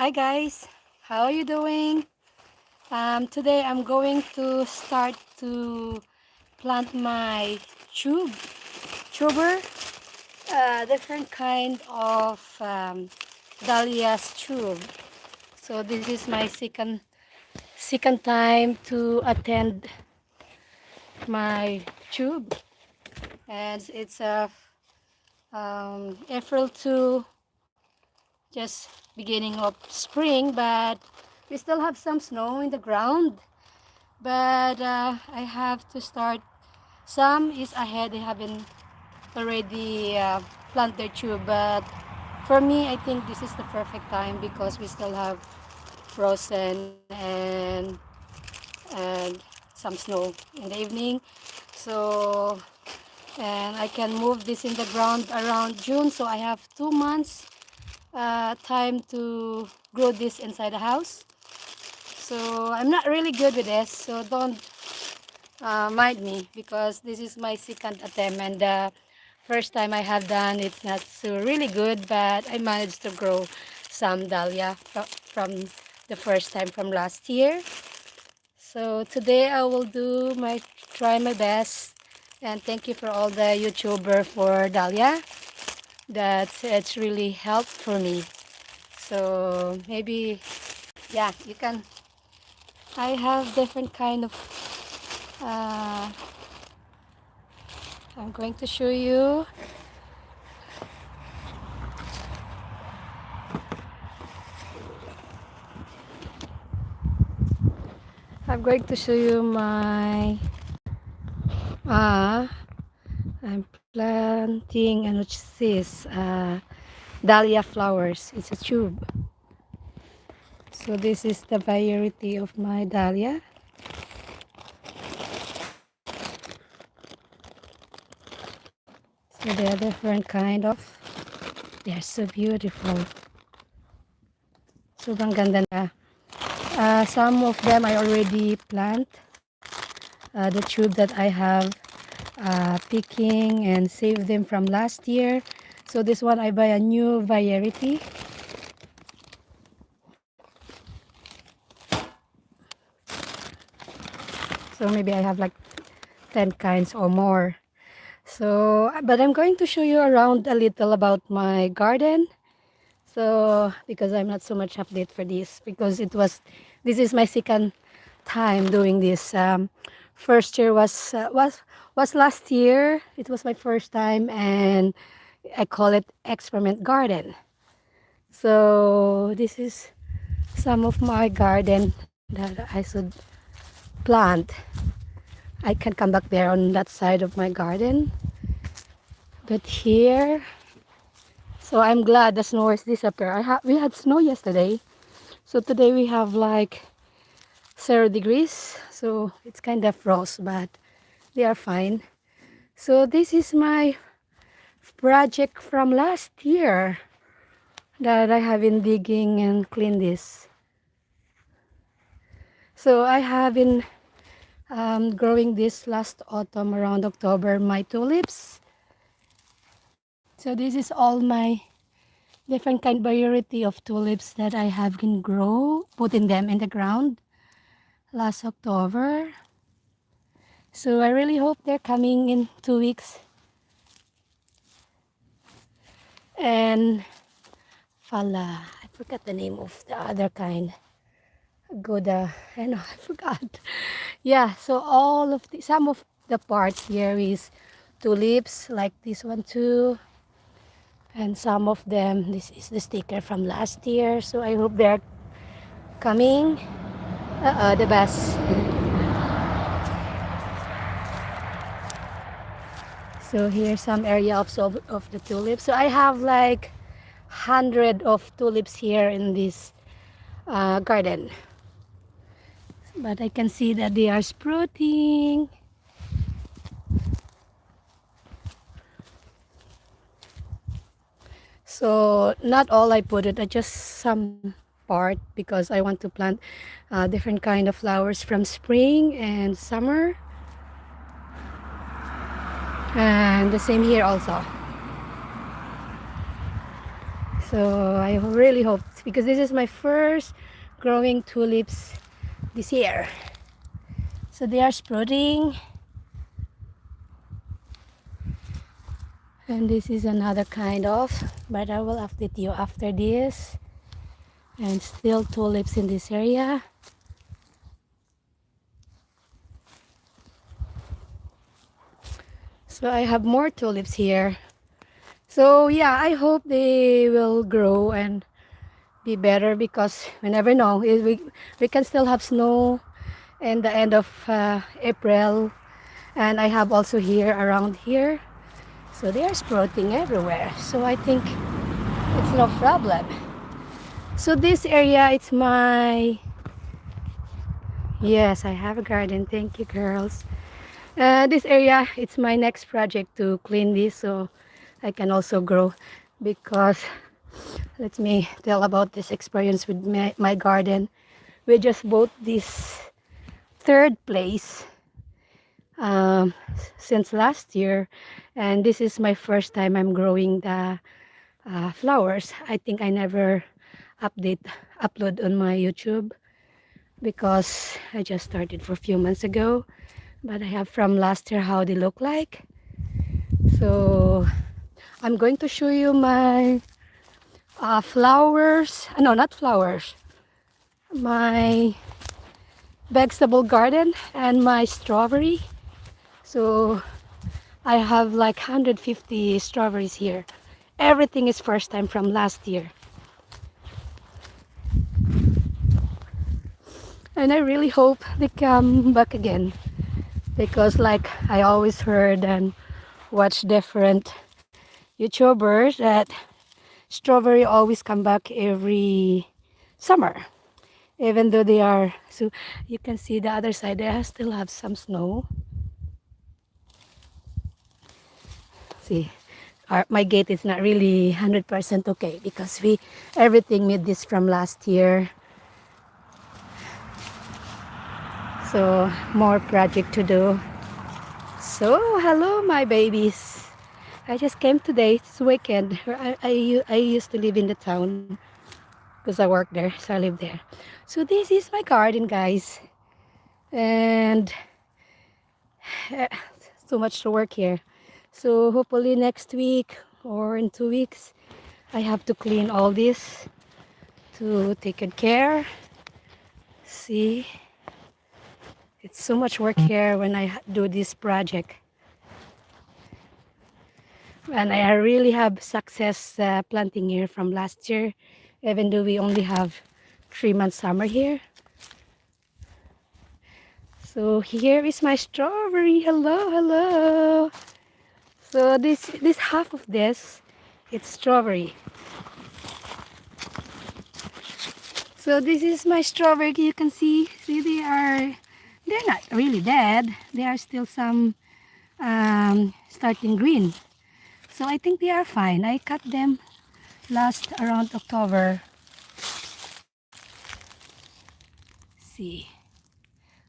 Hi guys, how are you doing? Today I'm going to start to plant my tuber, different kind of dahlias tube. So this is my second time to attend my tube, and it's April to just beginning of spring, but we still have some snow in the ground. But I have to start. Some is ahead. They haven't already planted their tube. But for me, I think this is the perfect time because we still have frozen and some snow in the evening. So and I can move this in the ground around June. So I have 2 months time to grow this inside the house. So I'm not really good with this. So don't mind me because this is my second attempt, and the first time I have done it's not so really good, but I managed to grow some dahlia from the first time from last year. So today I will try my best, and thank you for all the YouTuber for dahlia. It's really helped for me. So maybe yeah, you can. I have different kind of uh, I'm going to show you. I'm going to show you my uh I'm planting and which is dahlia flowers. It's a tube. So this is the variety of my dahlia. So they are different kind of. They are so beautiful. Sobrang ganda na. Some of them I already plant. The tube that I have picking and save them from last year. So this one I buy a new variety. So maybe I have like 10 kinds or more. So, but I'm going to show you around a little about my garden. So, because I'm not so much update for this, because this is my second time doing this. First year was last year. It was my first time, and I call it experiment garden. So this is some of my garden that I should plant. I can come back there on that side of my garden. But here, so I'm glad the snow has disappeared. We had snow yesterday, so today we have like 0 degrees. So it's kind of frost, but they are fine. So this is my project from last year that I have been digging and clean this. So I have been growing this last autumn around October, my tulips. So this is all my different kind variety of tulips that I have been putting them in the ground last October. So I really hope they're coming in 2 weeks. And Fala, I forgot the name of the other kind. Goda, I know, I forgot. Yeah, so some of the parts here is tulips, like this one too. And some of them, this is the sticker from last year. So I hope they're coming. The best. So here's some area of the tulips. So I have like 100 of tulips here in this garden. But I can see that they are sprouting. So not all I put it, I just some part because I want to plant different kind of flowers from spring and summer. And the same here also. So I really hope, because this is my first growing tulips this year. So they are sprouting. And this is another kind of, but I will update you after this. And still tulips in this area. So I have more tulips here. So yeah, I hope they will grow and be better, because we never know. We can still have snow in the end of April. And I have also here around here. So they are sprouting everywhere. So I think it's no problem. So this area, it's my... Yes, I have a garden. Thank you, girls. This area, it's my next project to clean this so I can also grow, because let me tell about this experience with my garden. We just bought this third place um, since last year, and this is my first time I'm growing the flowers. I think I never upload on my YouTube, because I just started for a few months ago, but I have from last year how they look like. So I'm going to show you my flowers, no, not flowers, my vegetable garden and my strawberry. So I have like 150 strawberries here. Everything is first time from last year. And I really hope they come back again, because like I always heard and watch different YouTubers that strawberry always come back every summer, even though they are... So you can see the other side, they still have some snow. See, my gate is not really 100% okay, because everything made this from last year. So more project to do. So hello my babies. I just came today. It's weekend. I used to live in the town because I work there, so I live there. So this is my garden, guys, and so much to work here. So hopefully next week or in 2 weeks I have to clean all this to take good care. See, it's so much work here when I do this project. And I really have success planting here from last year, even though we only have 3 months summer here. So here is my strawberry. Hello, hello. So this half of this, it's strawberry. So this is my strawberry. You can see they're not really dead. There are still some starting green. So I think they are fine. I cut them last around October. See.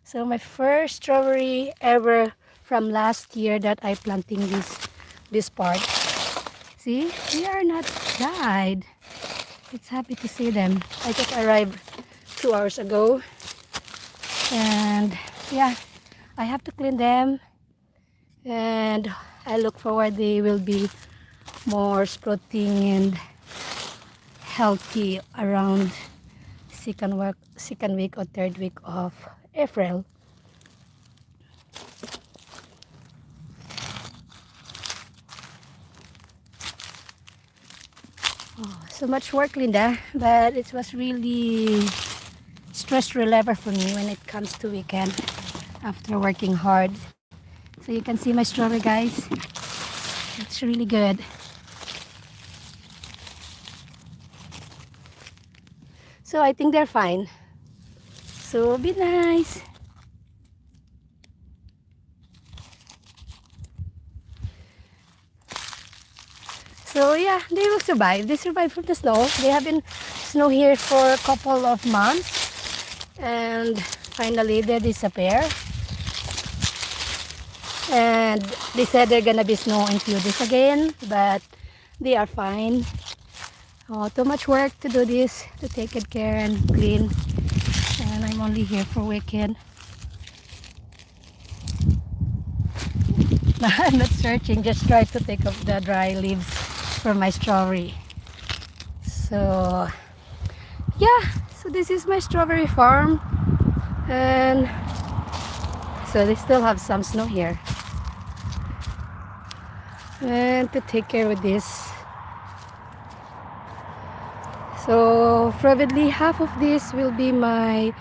So my first strawberry ever from last year that I planting this part. See, they are not died. It's happy to see them. I just arrived 2 hours ago. And yeah, I have to clean them. And I look forward they will be more sprouting and healthy around second week or third week of April. Oh, so much work, Linda, but it was really stress reliever for me when it comes to weekend after working hard. So you can see my strawberry, guys. It's really good. So I think they're fine. So be nice. So yeah, they will survive. They survive from the snow. They have been snow here for a couple of months. And finally they disappear. And they said they're gonna be snow in few days again, but they are fine. Too much work to do this, to take good care and clean. And I'm only here for weekend. I'm not searching, just try to take off the dry leaves from my strawberry. So yeah, so this is my strawberry farm, and so they still have some snow here. And to take care of this, so probably half of this will be my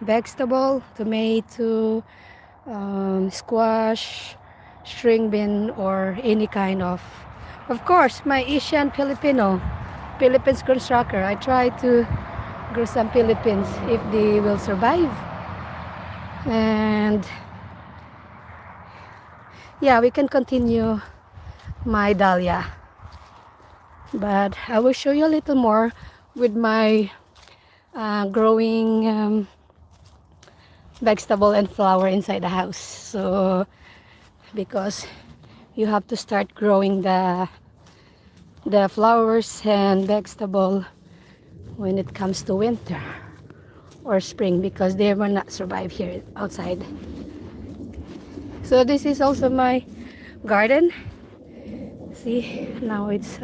vegetable, tomato, squash, string bean, or any kind of course, my Asian Philippines constructor. I try to grow some Philippines if they will survive. And yeah, we can continue my dahlia, but I will show you a little more with my growing vegetable and flower inside the house. So because you have to start growing the flowers and vegetable when it comes to winter or spring, because they will not survive here outside. So this is also my garden. See, now it's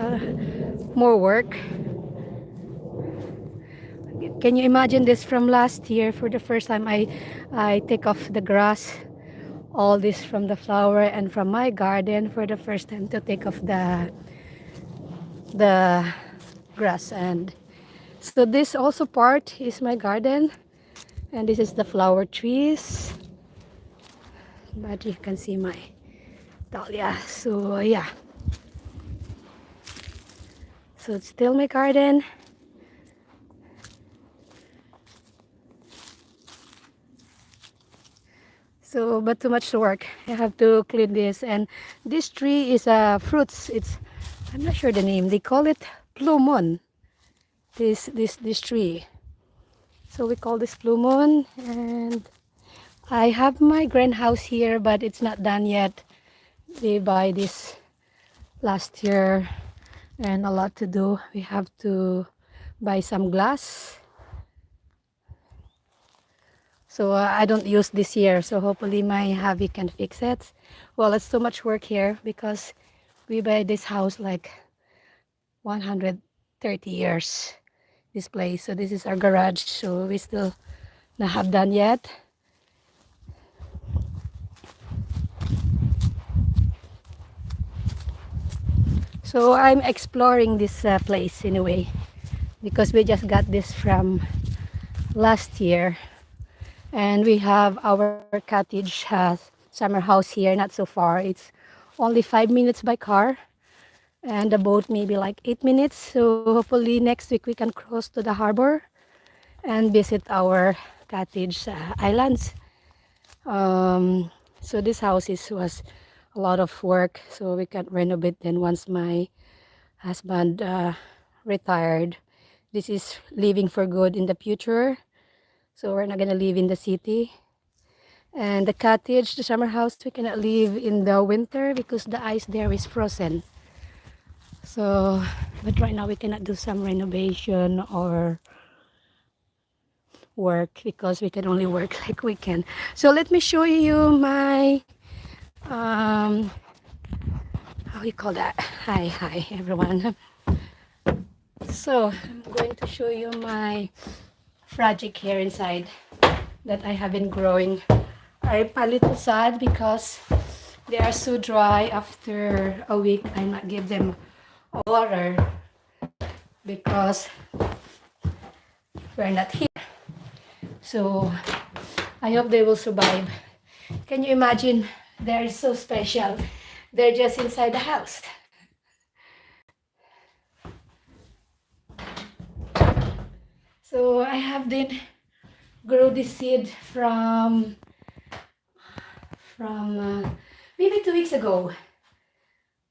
more work. Can you imagine this from last year? For the first time, I take off the grass, all this from the flower and from my garden for the first time to take off the grass. And so this also part is my garden, and this is the flower trees. But you can see my dahlia. So yeah, so it's still my garden. So, but too much to work. I have to clean this. And this tree is fruits. I'm not sure the name. They call it plumon. This tree. So we call this plumon. And I have my greenhouse here, but it's not done yet. They buy this last year, and a lot to do. We have to buy some glass. So I don't use this year, so hopefully my hubby can fix it. Well, it's so much work here because we buy this house like 130 years, this place. So this is our garage, so we still not have done yet. So I'm exploring this place in a way, because we just got this from last year. And we have our cottage summer house here, not so far. It's only 5 minutes by car, and the boat maybe like 8 minutes. So hopefully next week we can cross to the harbor and visit our cottage islands. So this house was a lot of work, so we can renovate then once my husband retired. This is living for good in the future, so we're not gonna live in the city. And the cottage, the summer house, we cannot live in the winter because the ice there is frozen. So, but right now we cannot do some renovation or work because we can only work like weekend. So let me show you my, how you call that? Hi everyone. So I'm going to show you my project here inside that I have been growing. I'm a little sad because they are so dry. After a week I not give them water because we're not here. So I hope they will survive. Can you imagine? They're so special. They're just inside the house. So I have been grow this seed from maybe 2 weeks ago.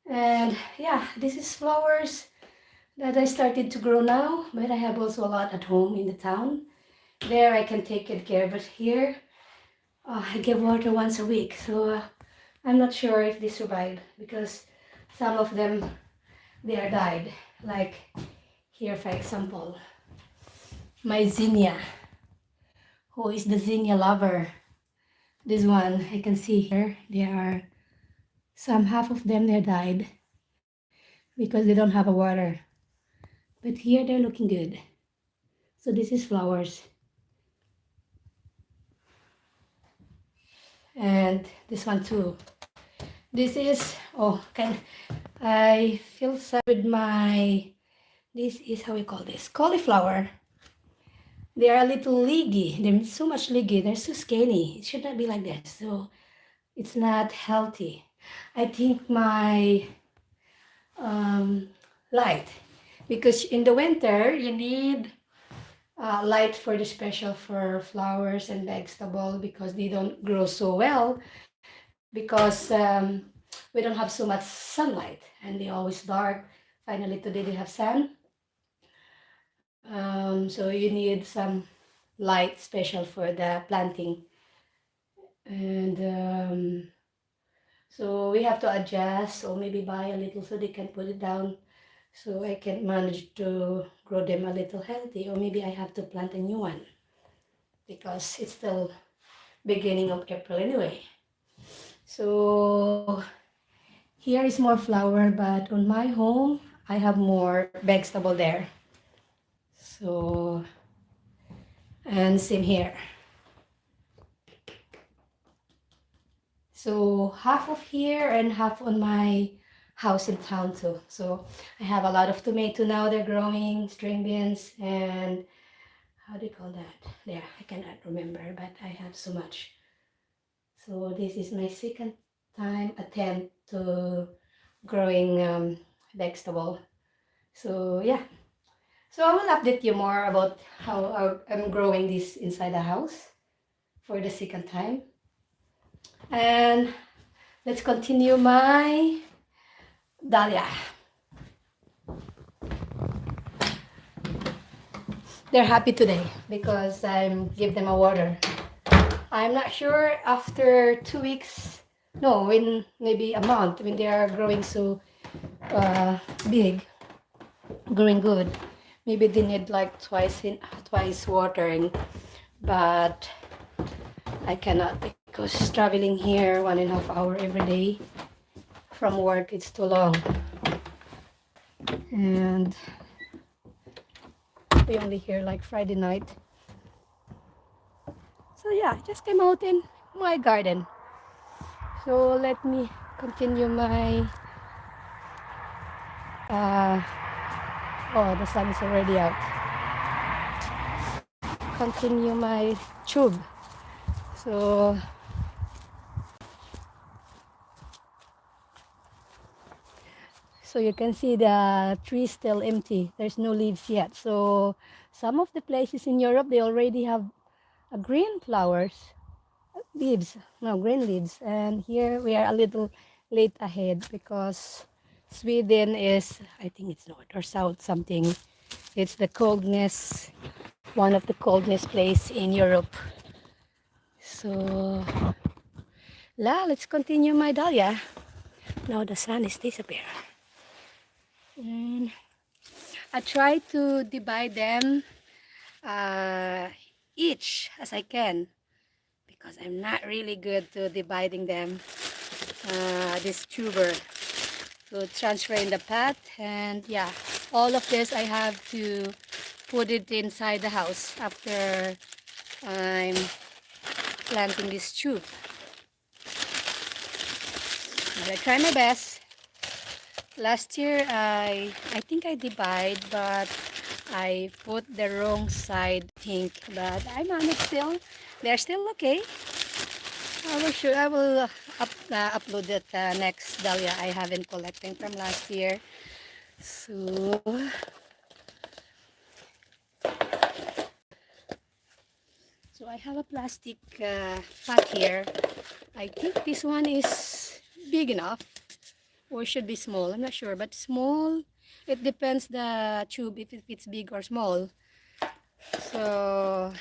And yeah, this is flowers that I started to grow now, but I have also a lot at home in the town. There I can take good care, but here I give water once a week, so I'm not sure if they survive because some of them they are died. Like here, for example, my zinnia. Who is the zinnia lover? This one, I can see here, there are some, half of them, they're died because they don't have a water. But here they're looking good. So this is flowers. And this one too. This is, oh, I feel sad with my, this is how we call this, cauliflower. They are a little leggy. They're so much leggy. They're so skinny. It should not be like this. So it's not healthy. I think my light, because in the winter you need light for the special for flowers and vegetable because they don't grow so well because we don't have so much sunlight and they always dark. Finally today they have sun, so you need some light special for the planting. And so we have to adjust or maybe buy a little so they can put it down, so I can manage to grow them a little healthy, or maybe I have to plant a new one because it's still beginning of April anyway. So here is more flower, but on my home I have more vegetable there. So, and same here. So half of here and half on my house in town too. So I have a lot of tomato now, they're growing, string beans, and how do you call that? There, I cannot remember, but I have so much. So this is my second time attempt to growing vegetable. So yeah, so I will update you more about how I'm growing this inside the house for the second time. And let's continue my dahlia. They're happy today because I give them a water. I'm not sure after 2 weeks, no, in maybe a month when they are growing so big, growing good. Maybe they need like twice watering, but I cannot because traveling here 1.5 hours every day from work, it's too long. And we only here like Friday night. So yeah, just came out in my garden. So let me continue my oh, the sun is already out. Continue my tube. So you can see the tree still empty. There's no leaves yet. So some of the places in Europe, they already have a green flowers, leaves, no, green leaves. And here we are a little late ahead because Sweden is, I think it's north or south something. It's the coldness, one of the coldness place in Europe. So let's continue my dahlia. Now the sun is disappearing. And I try to divide them each as I can because I'm not really good to dividing them, this tuber, to transfer in the pot. And yeah, all of this I have to put it inside the house after I'm planting this tube. But I try my best. Last year I think I divide, but I put the wrong side, pink, but I managed still. They're still okay. I will upload it next dahlia I haven't collecting from last year. So I have a plastic pot here. I think this one is big enough or should be small. I'm not sure, but small. It depends the tube if it's big or small. So,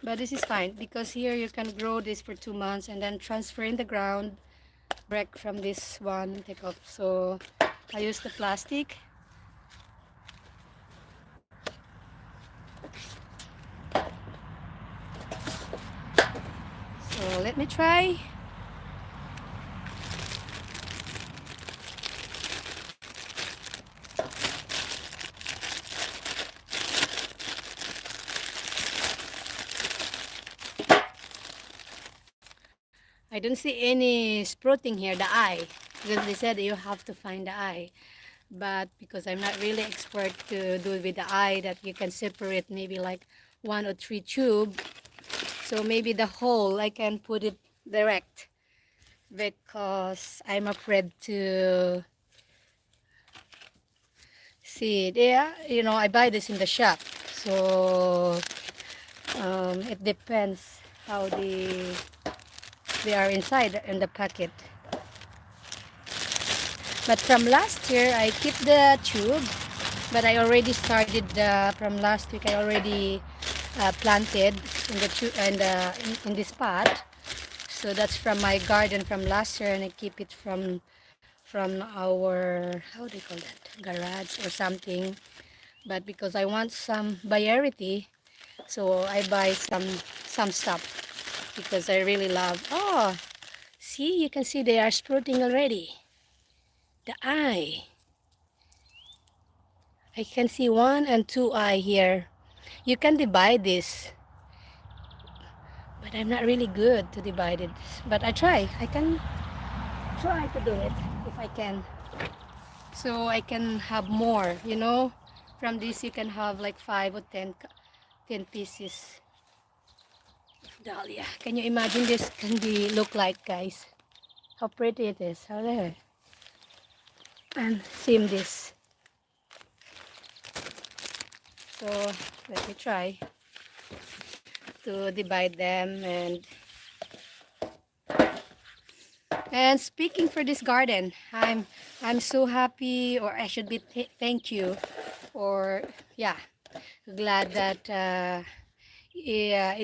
but this is fine because here you can grow this for 2 months and then transfer in the ground direct from this one take off. So I use the plastic. So let me try. I don't see any sprouting here, the eye, because they said you have to find the eye. But because I'm not really expert to do with the eye, that you can separate maybe like one or three tube. So maybe the whole I can put it direct because I'm afraid to see it. Yeah, I buy this in the shop. So it depends how they are inside in the packet. But from last year, I keep the tube. But I already started from last week. I already planted in the in this pot. So that's from my garden from last year, and I keep it from our, how do you call that, garage or something. But because I want some variety, so I buy some stuff because I really love. Oh, see, you can see they are sprouting already. The eye. I can see one and two eye here. You can divide this, but I'm not really good to divide it. But I try. I can try to do it if I can. So I can have more. From this you can have like 5 or 10 pieces of dahlia. Can you imagine this can be look like, guys? How pretty it is. How there. And sim this. So let me try to divide them. And speaking for this garden, I'm so happy, or I should be thank you, or yeah, glad that yeah,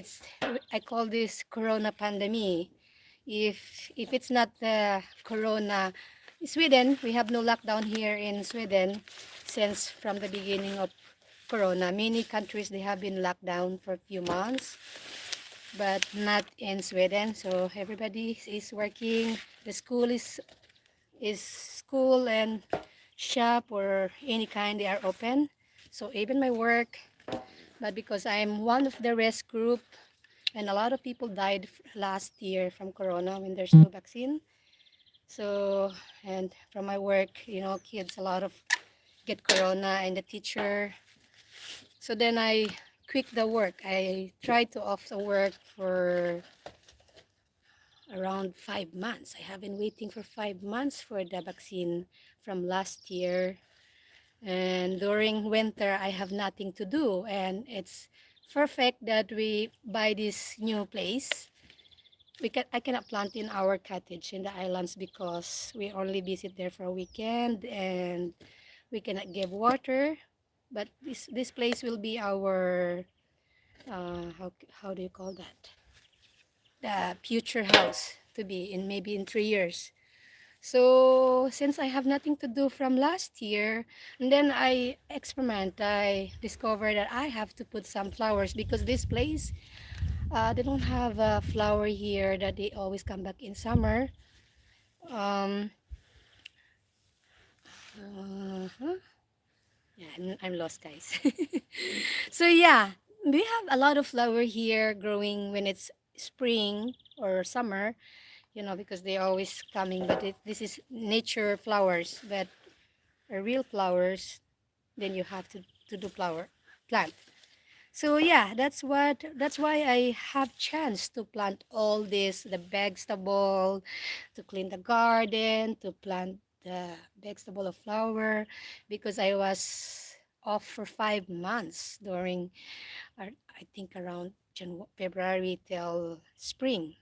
I call this Corona pandemic. If it's not the Corona, Sweden, we have no lockdown here in Sweden since from the beginning of Corona. Many countries they have been locked down for a few months, but not in Sweden. So everybody is working. The school is school and shop or any kind they are open. So even my work, but because I'm one of the risk group, and a lot of people died last year from corona when there's no vaccine. So, and from my work, kids, a lot of get corona, and the teacher. So then I quit the work. I tried to off the work for around 5 months. I have been waiting for 5 months for the vaccine from last year. And during winter, I have nothing to do. And it's perfect that we buy this new place. I cannot plant in our cottage in the islands because we only visit there for a weekend and we cannot give water. But this place will be our how do you call that? The future house to be in maybe in 3 years. So since I have nothing to do from last year, and then I discovered that I have to put some flowers because this place, they don't have a flower here that they always come back in summer. Um, huh? Yeah, I'm lost, guys. So yeah, we have a lot of flower here growing when it's spring or summer, because they always coming. But this is nature flowers that are real flowers. Then you have to do flower plant. So yeah, that's why I have chance to plant all this, the vegetable, to clean the garden, to plant the vegetable of flower, because I was off for 5 months during, I think around February till spring,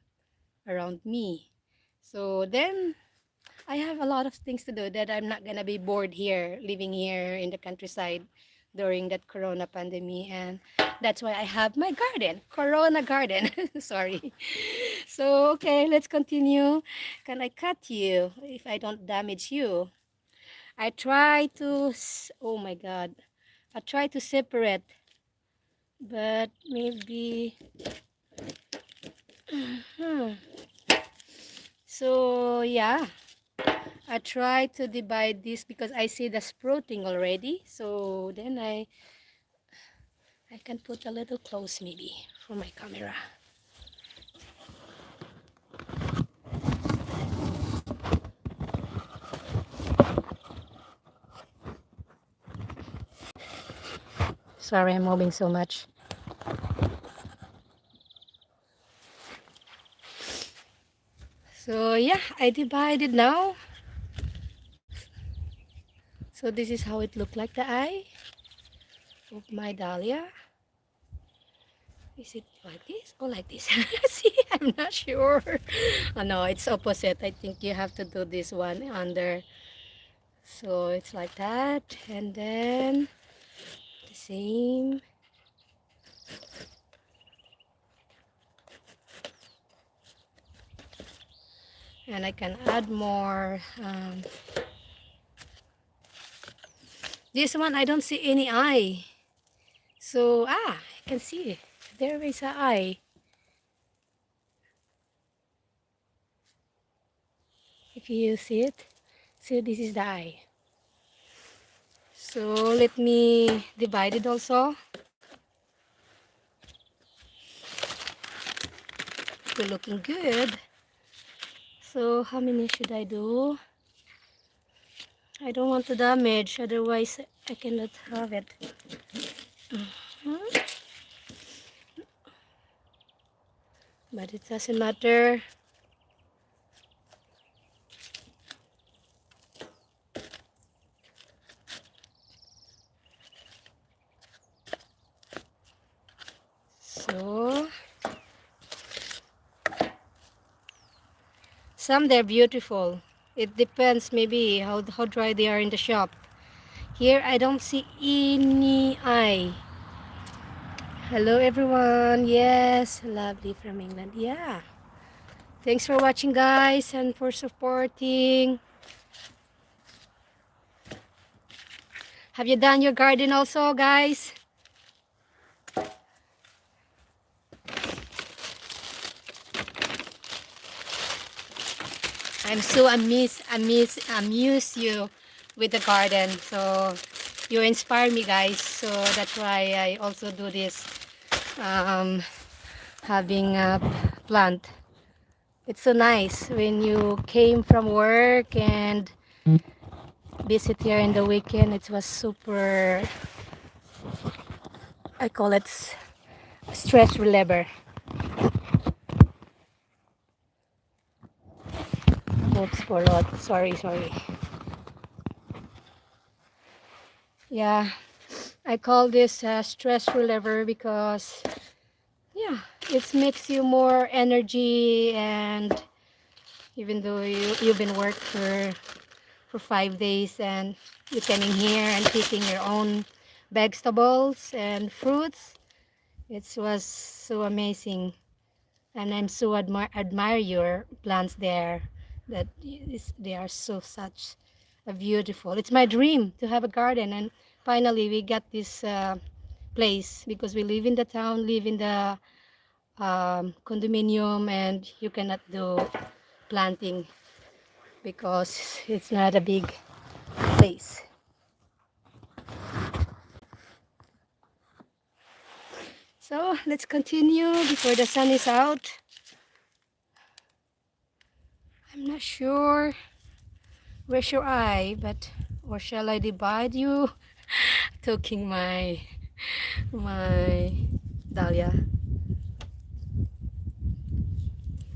around me. So then I have a lot of things to do that I'm not gonna be bored here, living here in the countryside, during that corona pandemic, and that's why I have my garden, corona garden. Sorry. So okay, let's continue. Can I cut you if I don't damage you? I try to oh my god, I try to separate, but maybe hmm. So yeah, I try to divide this because I see the sprouting already. So then I can put a little close maybe for my camera. Sorry, I'm moving so much. So yeah, I divided now. So this is how it looked like, the eye of my dahlia. Is it like this or like this? See, I'm not sure. Oh no, it's opposite. I think you have to do this one under. So it's like that, and then the same. And I can add more. This one I don't see any eye. So I can see there is an eye. If you see it, so this is the eye. So let me divide it also. We're looking good. So how many should I do? I don't want to damage, otherwise I cannot have it. But it doesn't matter. So some they're beautiful. It depends maybe how dry they are in the shop. Here I don't see any eye. Hello everyone. Yes, lovely from England. Yeah. Thanks for watching guys and for supporting. Have you done your garden also guys? I'm so amuse you with the garden. So you inspire me guys. So that's why I also do this. Having a plant. It's so nice when you came from work and visit here in the weekend. It was super, I call it stress reliever. Oops, poor lot. Sorry. Yeah, I call this stress reliever because yeah, it makes you more energy, and even though you've been work for 5 days and you came in here and picking your own vegetables and fruits, it was so amazing. And I'm so admire your plants there, that they are so such a beautiful. It's my dream to have a garden, and finally we got this place because we live in the town, live in the condominium, and you cannot do planting because it's not a big place. So let's continue before the sun is out. I'm not sure where's your eye, but or shall I divide you? Talking my dahlia.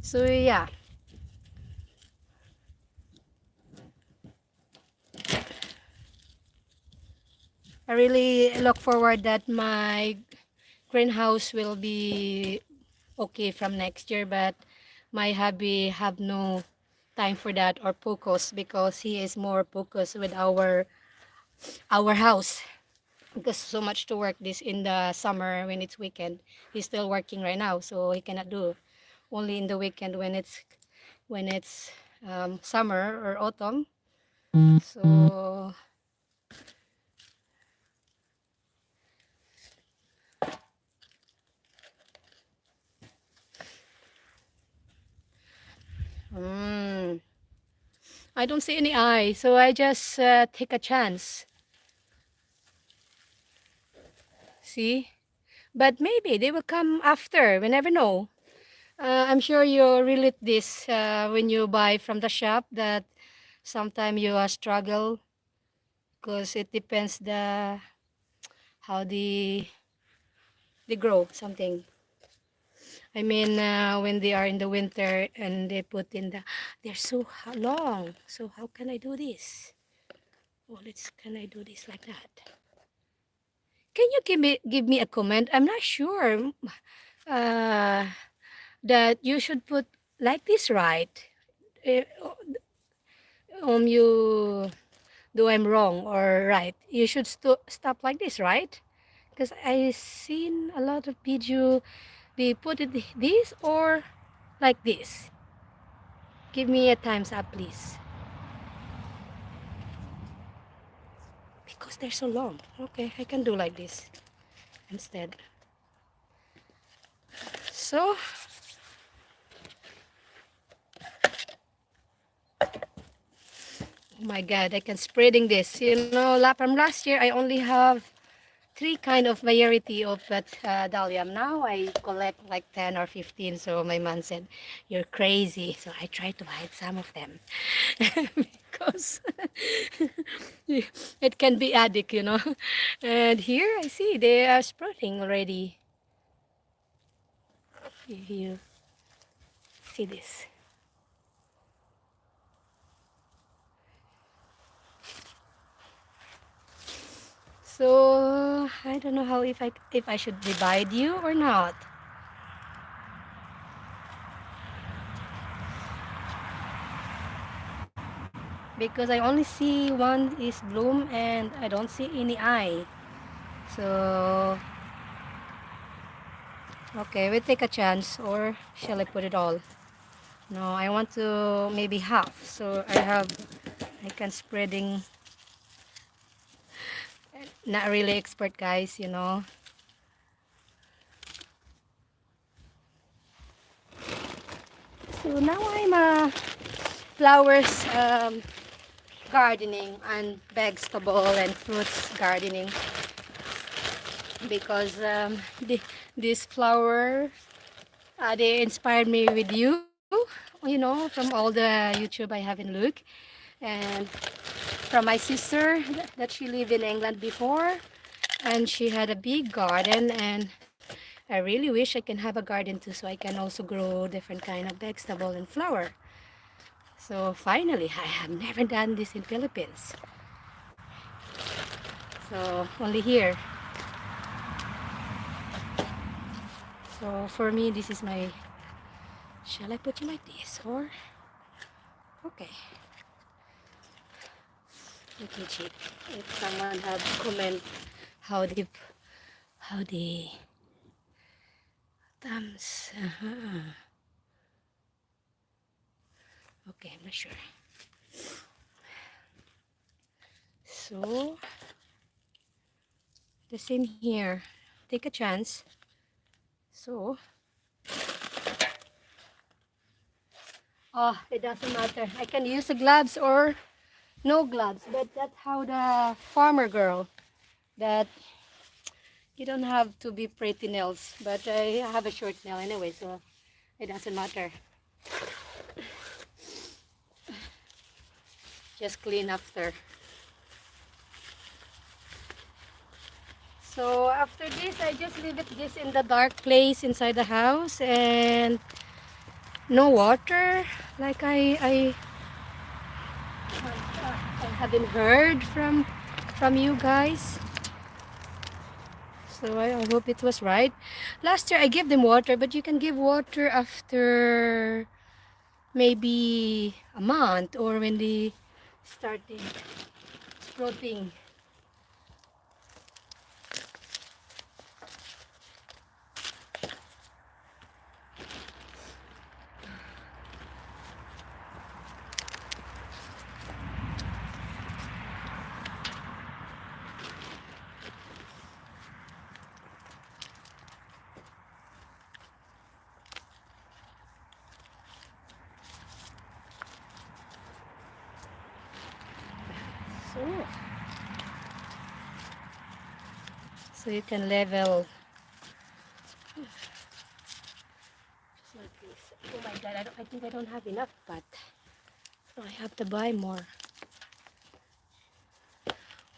So yeah, I really look forward that my greenhouse will be okay from next year, but my hubby have no time for that or focus because he is more focused with our house. because so much to work this in the summer when it's weekend. He's still working right now, so he cannot do only in the weekend when it's summer or autumn. So mm, I don't see any eye, so I just take a chance. See, but maybe they will come after. We never know. I'm sure you relate this when you buy from the shop that sometimes you struggle because it depends how they grow something. I mean, when they are in the winter and they put in they're so long. So how can I do this? Well, can I do this like that? Can you give me a comment? I'm not sure uh, that you should put like this, right? Eh, you do I'm wrong or right? You should stop like this, right? Because I seen a lot of video they put it this or like this. Give me a thumbs up, please. Because they're so long. Okay, I can do like this instead. So, oh my God, I can spreading this. You know, from last year, I only have three kind of variety of that dahlia. Now I collect like 10 or 15. So my mom said, you're crazy. So I tried to hide some of them because it can be addict, you know. And here I see they are sprouting already. You see this. So I don't know how if I should divide you or not. Because I only see one is bloom and I don't see any eye. So okay, we take a chance or shall I put it all? No, I want to maybe half. So I can spreading, not really expert guys, you know. So now I'm flowers gardening and vegetable and fruits gardening because this flower they inspired me with you know, from all the YouTube I haven't looked, and from my sister that she lived in England before, and she had a big garden, and I really wish I can have a garden too so I can also grow different kind of vegetable and flower. So finally, I have never done this in Philippines. So only here. So for me, this is my, shall I put it like this or, okay. Let me check if someone have comment how the thumbs. Okay, I'm not sure. So the same here. Take a chance. So it doesn't matter. I can use the gloves or no gloves, but that's how the farmer girl that you don't have to be pretty nails, but I have a short nail anyway, so it doesn't matter. Just clean after. So after this, I just leave it this in the dark place inside the house and no water. Like I haven't heard from you guys. So I hope it was right. Last year I gave them water, but you can give water after maybe a month or when they started sprouting. Ooh. So you can level just like this. Oh my god, I think I don't have enough, but I have to buy more.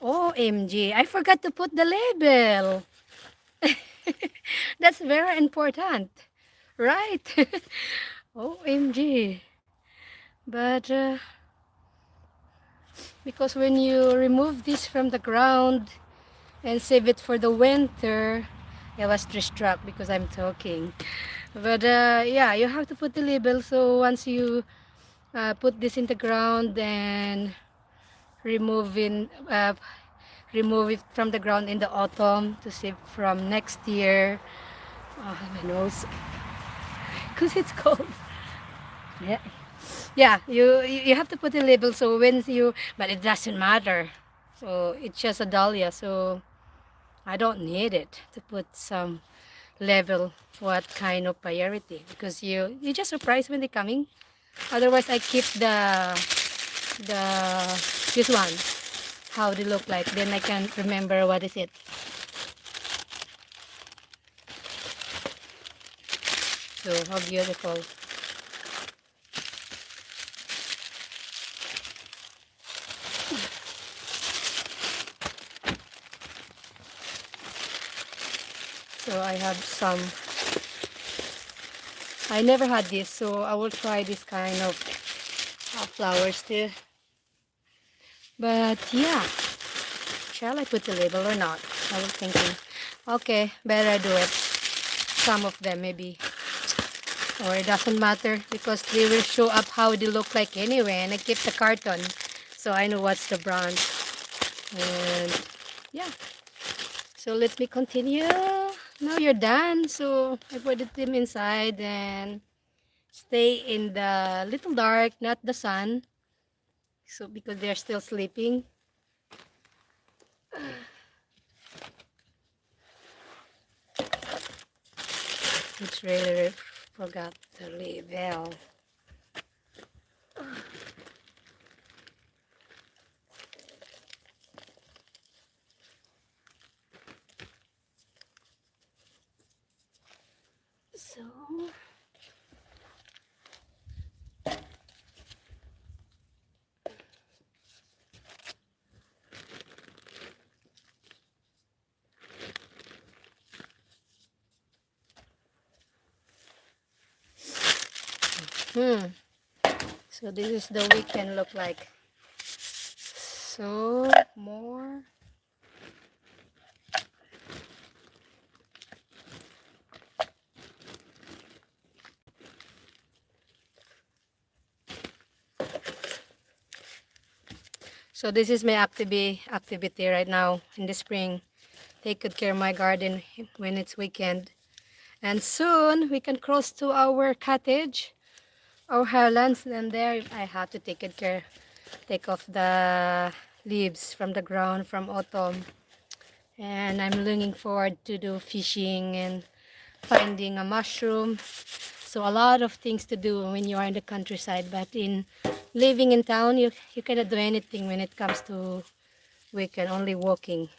OMG, I forgot to put the label. That's very important, right? OMG. But because when you remove this from the ground and save it for the winter, I was distracted because I'm talking. But yeah, you have to put the label. So once you put this in the ground and remove in remove it from the ground in the autumn to save from next year. Oh, my nose, because it's cold. Yeah, yeah. You have to put a label so when you, but it doesn't matter. So it's just a dahlia. So I don't need it to put some level what kind of priority because you just surprised when they're coming. Otherwise, I keep the this one how they look like. Then I can remember what is it. So how beautiful. So I have some. I never had this, so I will try this kind of flowers too. But yeah, shall I put the label or not? I was thinking, okay, better do it. Some of them maybe, or it doesn't matter because they will show up how they look like anyway. And I keep the carton, so I know what's the brand. And yeah, so let me continue. Now you're done. So I put them inside and stay in the little dark, not the sun. So because they're still sleeping. It's really forgot the label. So so this is the weekend look like. So more. So this is my activity right now in the spring. Take good care of my garden when it's weekend. And soon we can cross to our cottage, our highlands, and there I have to take good care, take off the leaves from the ground from autumn. And I'm looking forward to do fishing and finding a mushroom. So a lot of things to do when you are in the countryside, but in living in town, you cannot do anything when it comes to weekend, only walking.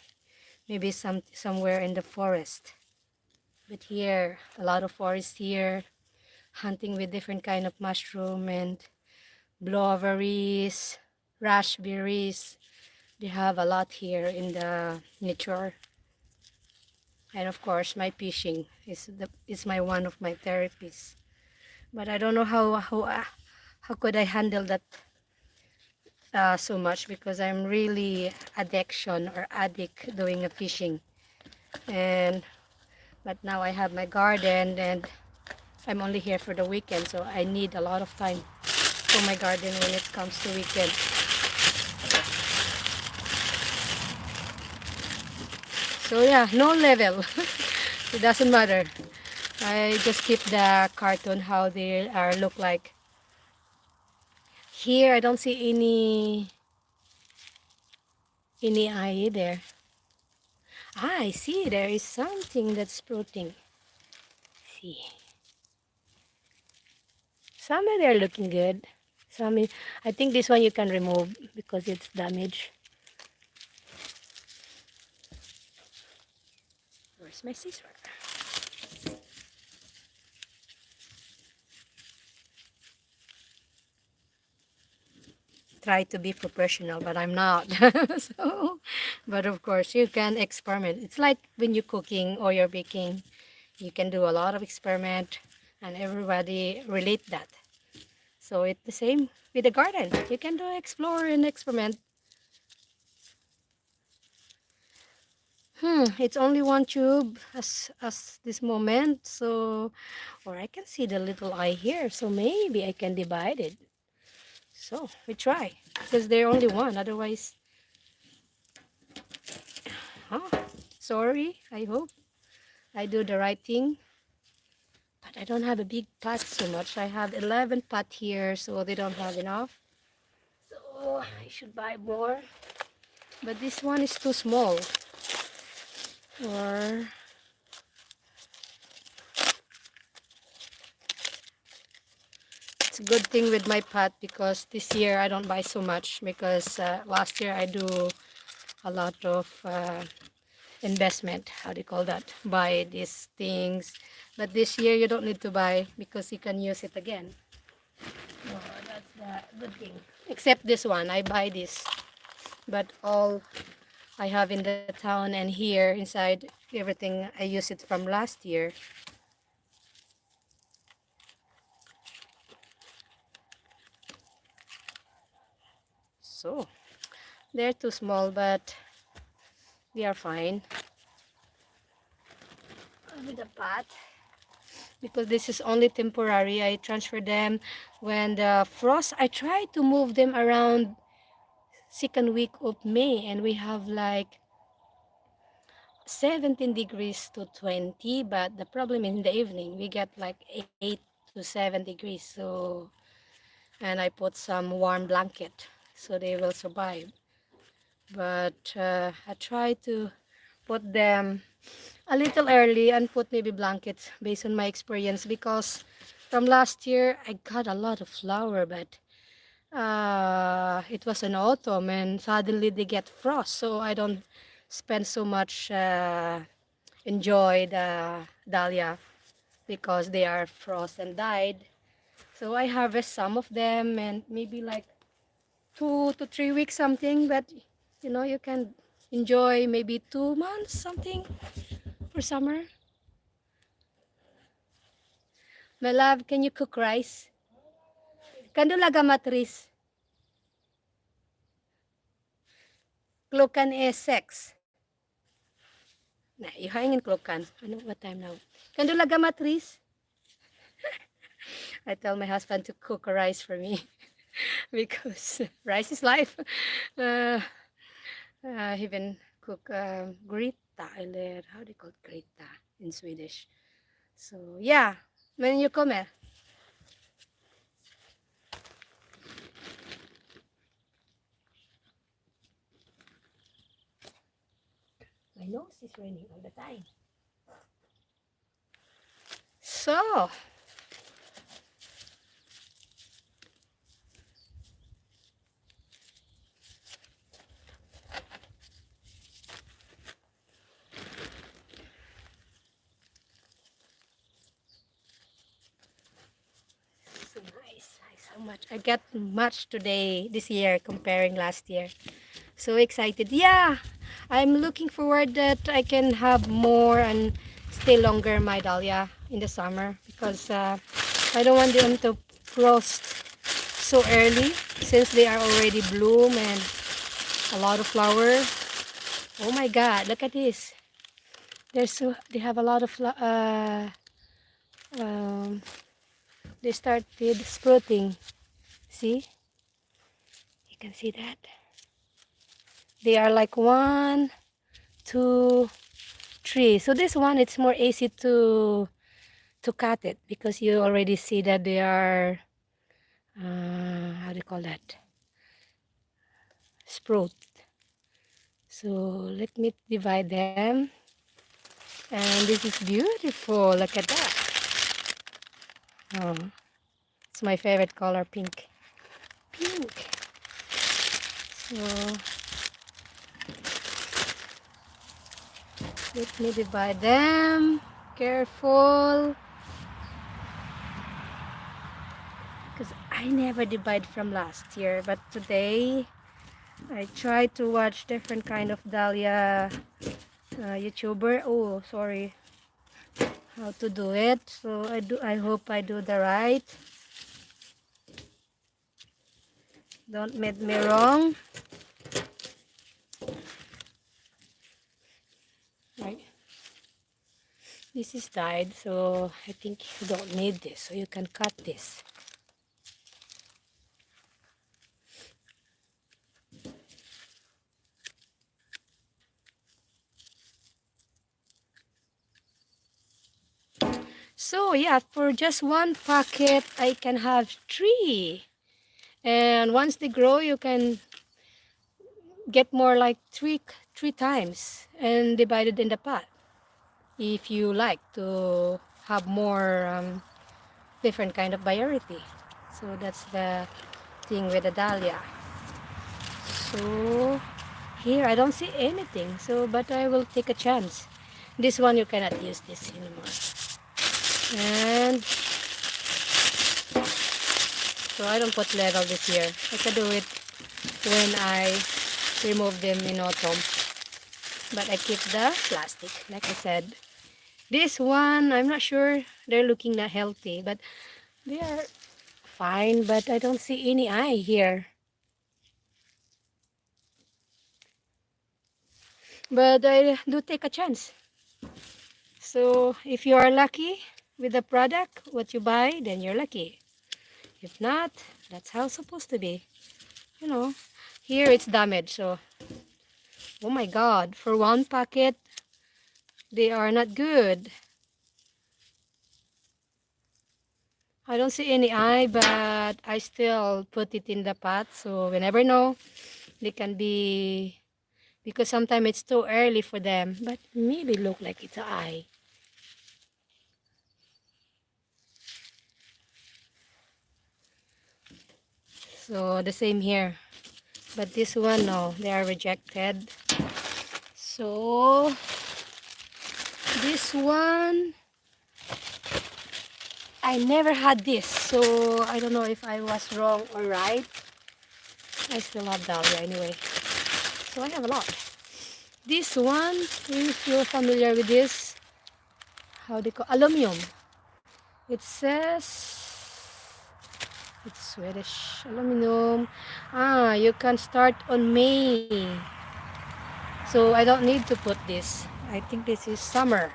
Maybe somewhere in the forest. But here, a lot of forest here, hunting with different kind of mushroom and blueberries, raspberries. They have a lot here in the nature. And of course, my fishing is my one of my therapies. But I don't know how could I handle that so much because I'm really addiction or addict doing a fishing. And but now I have my garden and I'm only here for the weekend, so I need a lot of time for my garden when it comes to weekend. So yeah, no level. It doesn't matter. I just keep the cartoon how they are look like. Here I don't see any eye there. Ah, I see there is something that's sprouting. See. Some are looking good. Some I think this one you can remove because it's damaged. Where's my scissor? Try to be professional, but I'm not. So, but of course, you can experiment. It's like when you're cooking or you're baking, you can do a lot of experiment, and everybody relate that. So it's the same with the garden. You can do explore and experiment. It's only one tube as this moment. So, or I can see the little eye here. So maybe I can divide it. So we try because they're only one. Otherwise, huh? Sorry. I hope I do the right thing. But I don't have a big pot so much. I have 11 pot here, so they don't have enough. So I should buy more. But this one is too small. Or it's a good thing with my pot because this year I don't buy so much because last year I do a lot of investment. How do you call that? Buy these things. But this year you don't need to buy because you can use it again. Oh, that's the good thing. Except this one, I buy this. But all I have in the town and here inside everything, I use it from last year. So they're too small, but they are fine with the pot because this is only temporary. I transfer them when the frost. I try to move them around second week of May, and we have like 17 degrees to 20, but the problem in the evening we get like 8 to 7 degrees. So, and I put some warm blanket so they will survive. But I try to put them a little early and put maybe blankets based on my experience because from last year I got a lot of flower, but it was an autumn and suddenly they get frost, so I don't spend so much enjoy the dahlia because they are frost and died. So I harvest some of them and maybe like 2 to 3 weeks something, but you know you can enjoy maybe 2 months something for summer. My love, can you cook rice? Kan du laga matris? Klokan is sex. Nah, ihangin klokan. Ano, what time now? Kan du laga matris? I tell my husband to cook a rice for me because rice is life. Uh, even cook grita eller how do you call grita in Swedish? So yeah, when you come here. My nose is raining all the time. So so nice. So much. I got much today this year comparing last year. So excited. Yeah, I'm looking forward that I can have more and stay longer my dahlia in the summer because I don't want them to frost so early since they are already bloom and a lot of flower. Oh my God, look at this. They have a lot of um, they started sprouting. See? You can see that. They are like 1, 2, 3. So this one it's more easy to cut it because you already see that they are how do you call that? Sprout. So let me divide them. And this is beautiful. Look at that. Oh, it's my favorite color, pink. Pink. So Let me divide them. Careful. Because I never divide from last year. But today, I tried to watch different kind of dahlia YouTuber. Oh, sorry. How to do it. So I hope I do the right. Don't make me wrong. Right. This is dyed, so I think you don't need this. So you can cut this. So yeah, for just one packet, I can have 3. And once they grow, you can get more like three times and divided in the pot. If you like to have more different kind of variety. So that's the thing with the dahlia. So here I don't see anything. So but I will take a chance. This one you cannot use this anymore. And so I don't put level this year. I can do it when I remove them in autumn. But I keep the plastic, like I said. This one, I'm not sure. They're looking not healthy, but they are fine. But I don't see any eye here. But I do take a chance. So if you are lucky with the product, what you buy, then you're lucky. If not, that's how it's supposed to be. You know, here it's damaged. So, oh my God, for one packet, they are not good. I don't see any eye, but I still put it in the pot. So we never know. They can be, because sometimes it's too early for them. But maybe look like it's an eye. So the same here. But this one, no, they are rejected. So this one, I never had this. So I don't know if I was wrong or right. I still have dahlia anyway. So I have a lot. This one, if you're familiar with this, how they call aluminum. It says it's Swedish aluminum. Ah, you can start on May. So I don't need to put this. I think this is summer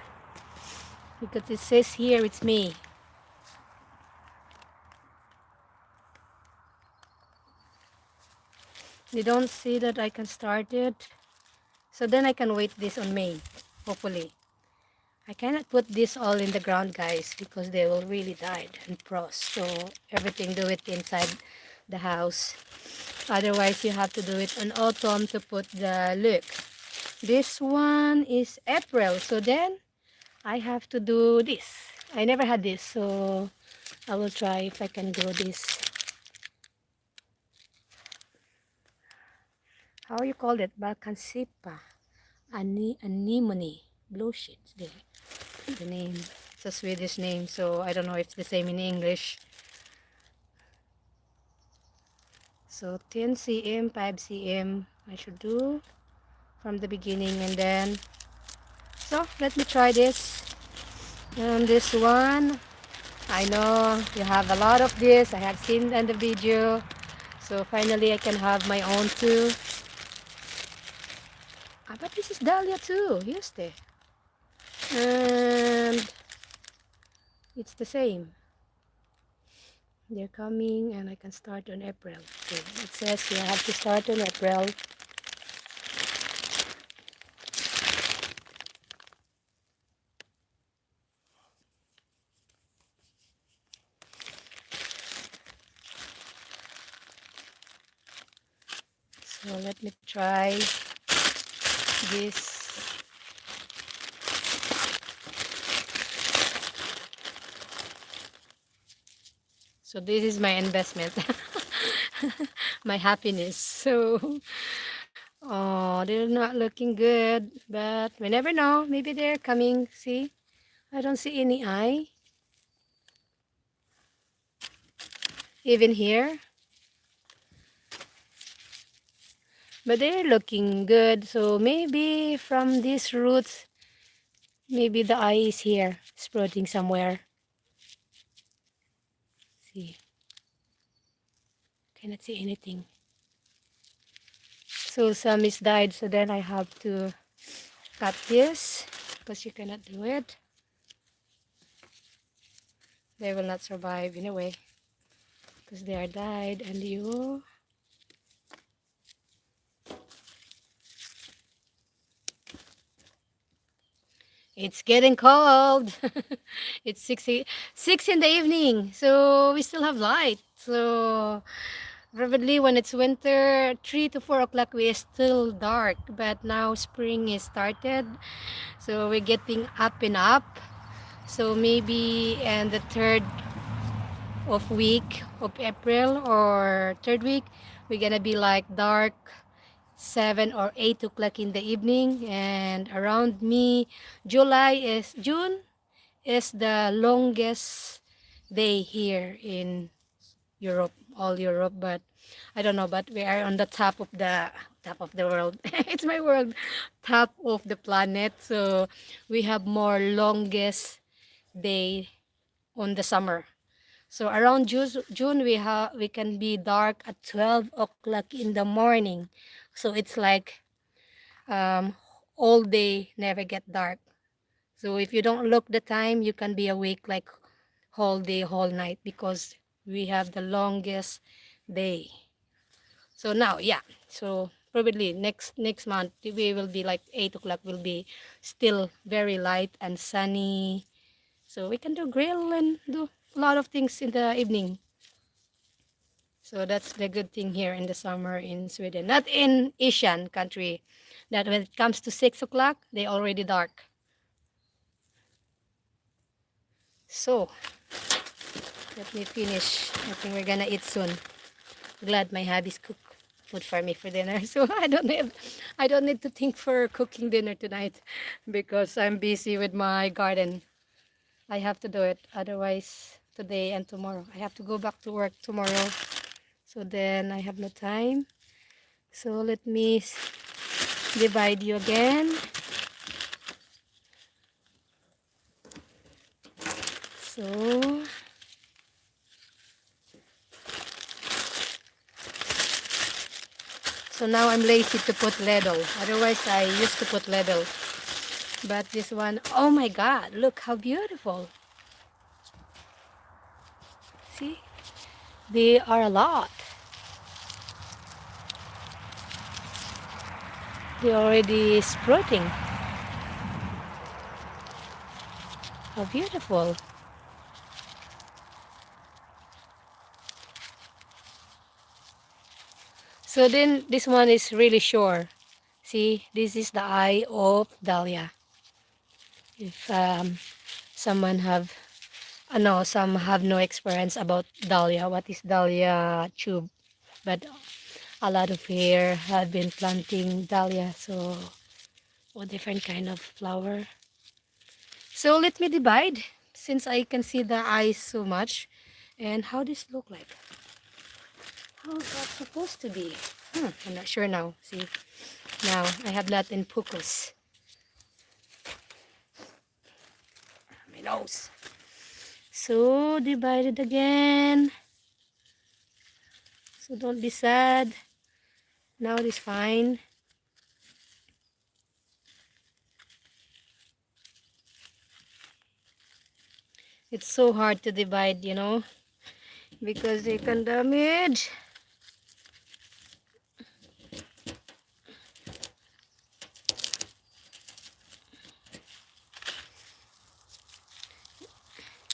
because it says here it's May. You don't see that I can start it. So then I can wait this on May, hopefully. I cannot put this all in the ground, guys, because they will really die and frost. So everything do it inside the house. Otherwise, you have to do it in autumn to put the look. This one is April, so then I have to do this. I never had this, so I will try if I can grow this. How you call it? Balkansipa. Anemone. Blue shit. The name. It's a Swedish name, so I don't know if it's the same in English. So 10 cm, 5 cm I should do from the beginning, and then so let me try this. And this one, I know you have a lot of this. I have seen in the video. So finally I can have my own too. Ah, but this is dahlia too. Yes, there. And it's the same. They're coming and I can start on April. Okay. It says you have to start on April. So let me try this. So this is my investment, my happiness. So Oh, they're not looking good, but we never know. Maybe they're coming. See, I don't see any eye. Even here. But they're looking good. So maybe from these roots, maybe the eye is here, sprouting somewhere. See, cannot see anything. So some is died, so then I have to cut this because you cannot do it. They will not survive anyway because they are died, and you. It's getting cold. It's 6 in the evening, so we still have light. So probably when it's winter, 3 to 4 o'clock, we is still dark. But now spring is started, so we're getting up and up. So maybe in the third of week of April or third week, we're gonna be like dark 7 or 8 o'clock in the evening. And around me, June is the longest day here in Europe, all Europe. But I don't know, but we are on the top of the world. It's my world, top of the planet. So we have more longest day on the summer. So around June we can be dark at 12 o'clock in the morning. So it's like um, all day never get dark. So if you don't look the time, you can be awake like whole day, whole night because we have the longest day. So now, yeah. So probably next month we will be like 8 o'clock will be still very light and sunny. So we can do grill and do a lot of things in the evening. So that's the good thing here in the summer in Sweden. Not in Asian country. That when it comes to 6 o'clock, they already dark. So let me finish. I think we're gonna eat soon. Glad my hubby's cook food for me for dinner. So I don't need to think for cooking dinner tonight because I'm busy with my garden. I have to do it. Otherwise, today and tomorrow. I have to go back to work tomorrow. So then I have no time. So let me divide you again. So now I'm lazy to put ladle. Otherwise I used to put ladle. But this one, oh my God, look how beautiful. See? They are a lot. They're already sprouting. How beautiful. So then this one is really sure. See, this is the eye of Dahlia. If someone have, no, some have no experience about Dahlia. What is Dahlia tube? But a lot of here have been planting Dahlia. So, a different kind of flower. So let me divide since I can see the eyes so much. And how this look like? How's that supposed to be? I'm not sure now. See, now I have that in focus. My nose. So divided again. So don't be sad. Now it is fine. It's so hard to divide, you know, because they can damage.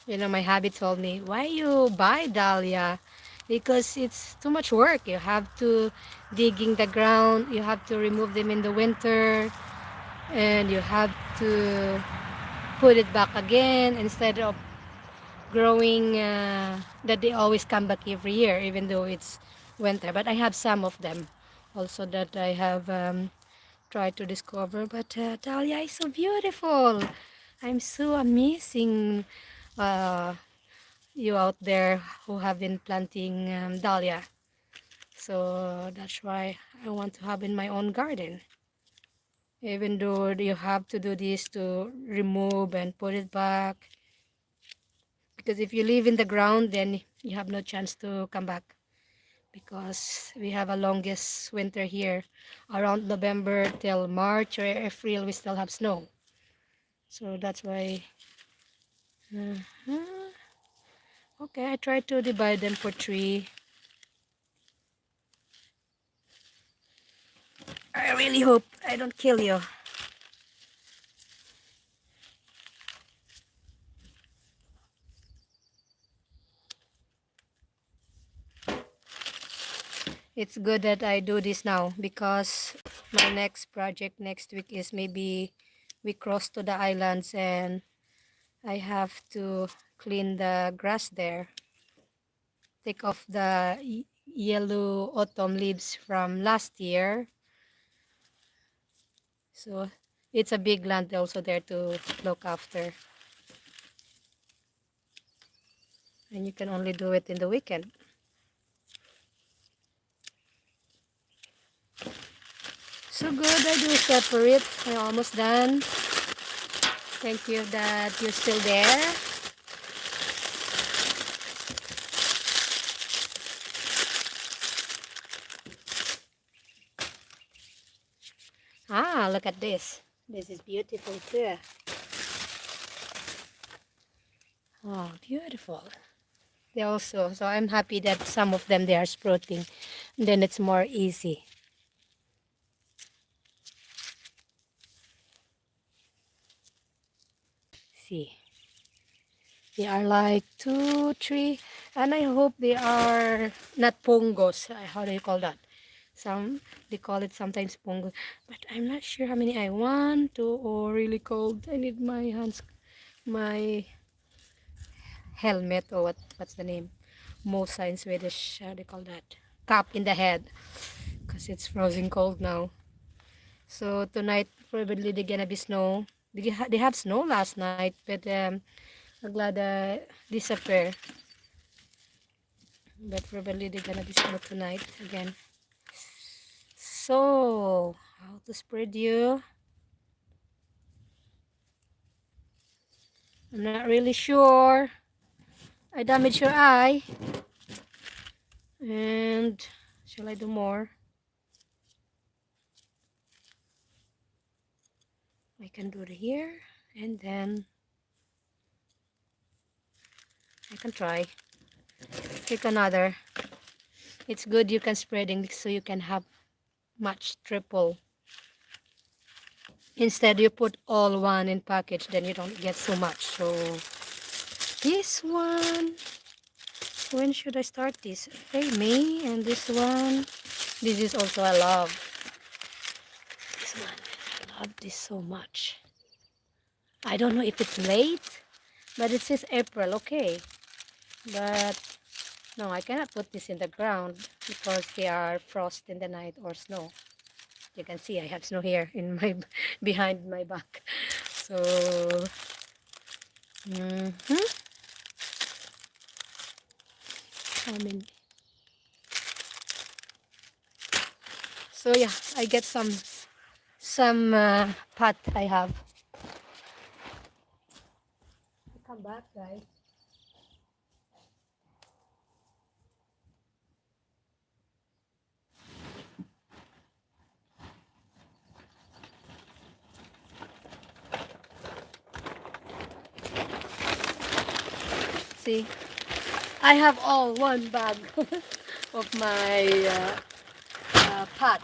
You know, my hubby told me, why you buy Dahlia? Because it's too much work. You have to digging the ground. You have to remove them in the winter. And you have to put it back again instead of growing that they always come back every year even though it's winter. But I have some of them also that I have tried to discover. But Dahlia is so beautiful. I'm so amazing uh, you out there who have been planting dahlia. So that's why I want to have in my own garden. Even though you have to do this to remove and put it back. Because if you leave in the ground, then you have no chance to come back. Because we have a longest winter here. Around November till March or April, we still have snow. So that's why. uh Okay, I try to divide them for three. I really hope I don't kill you. It's good that I do this now because my next project next week is maybe we cross to the islands and I have to clean the grass there. Take off the yellow autumn leaves from last year. So it's a big land also there to look after. And you can only do it in the weekend. So good, I do separate. I'm almost done. Thank you that you're still there. Ah, look at this. This is beautiful too. Oh, beautiful. They also, so I'm happy that some of them they are sprouting. Then it's more easy. See, they are like 2, 3, and I hope they are not pongos. How do you call that? Some they call it sometimes pongo, but I'm not sure how many I want. Two or really cold. I need my hands, my helmet or what's the name? Mosa in Swedish. How do you call that? Cap in the head, because it's frozen cold now. So tonight probably they're gonna be snow. They have snow last night, but I'm glad disappear. But probably they're gonna be snow tonight again. So how to spread you? I'm not really sure. I damaged your eye. And shall I do more? I can do it here and then I can try. Take another. It's good you can spreading so you can have much triple. Instead you put all one in package, then you don't get so much. So this one, when should I start this? Okay, May, and this one. This is also I love. This one, I love this so much. I don't know if it's late, but it says April, okay. But no, I cannot put this in the ground because they are frost in the night or snow. You can see I have snow here in my behind my back. So how many? So yeah, I get some pot I have. Come back, guys. See, I have all one bag of my pot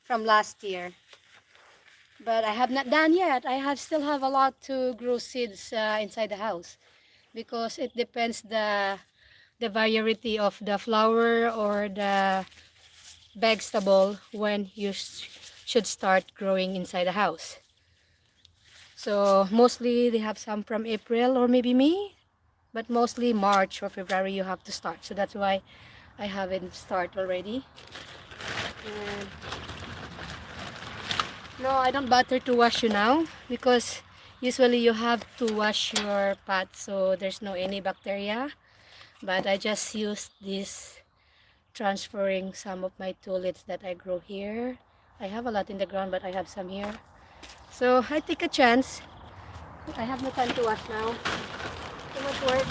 from last year. But I have not done yet. I have still have a lot to grow seeds inside the house because it depends the variety of the flower or the vegetable when you should start growing inside the house. So mostly they have some from April or maybe May, but mostly March or February you have to start. So that's why I haven't start already. And no, I don't bother to wash you now because usually you have to wash your pot so there's no any bacteria. But I just use this transferring some of my tulips that I grow here. I have a lot in the ground, but I have some here. So I take a chance. I have no time to wash now. Too much work.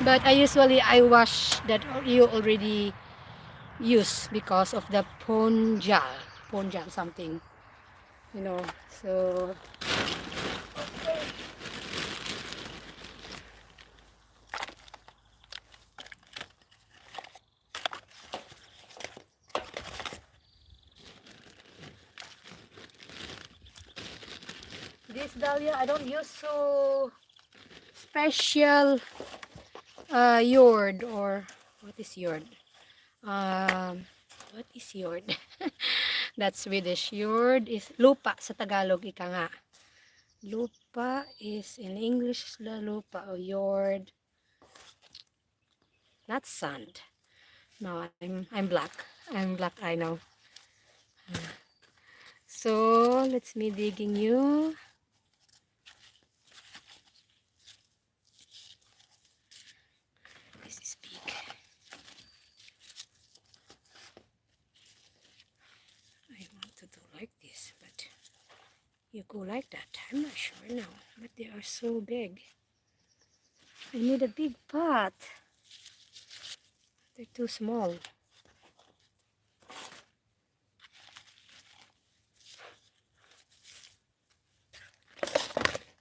But I wash that you already use because of the ponjal something, you know. So this dahlia I don't use so special yord or what is yord? Um, what is yord? That's Swedish. Yord is lupa sa Tagalog ika nga. Lupa is in English la lupa or yord. Not sand. No, I'm black. I'm black, I know. So let's me digging you. This is big. I want to do like this, but you go like that. I'm not sure now, but they are so big. I need a big pot. They're too small.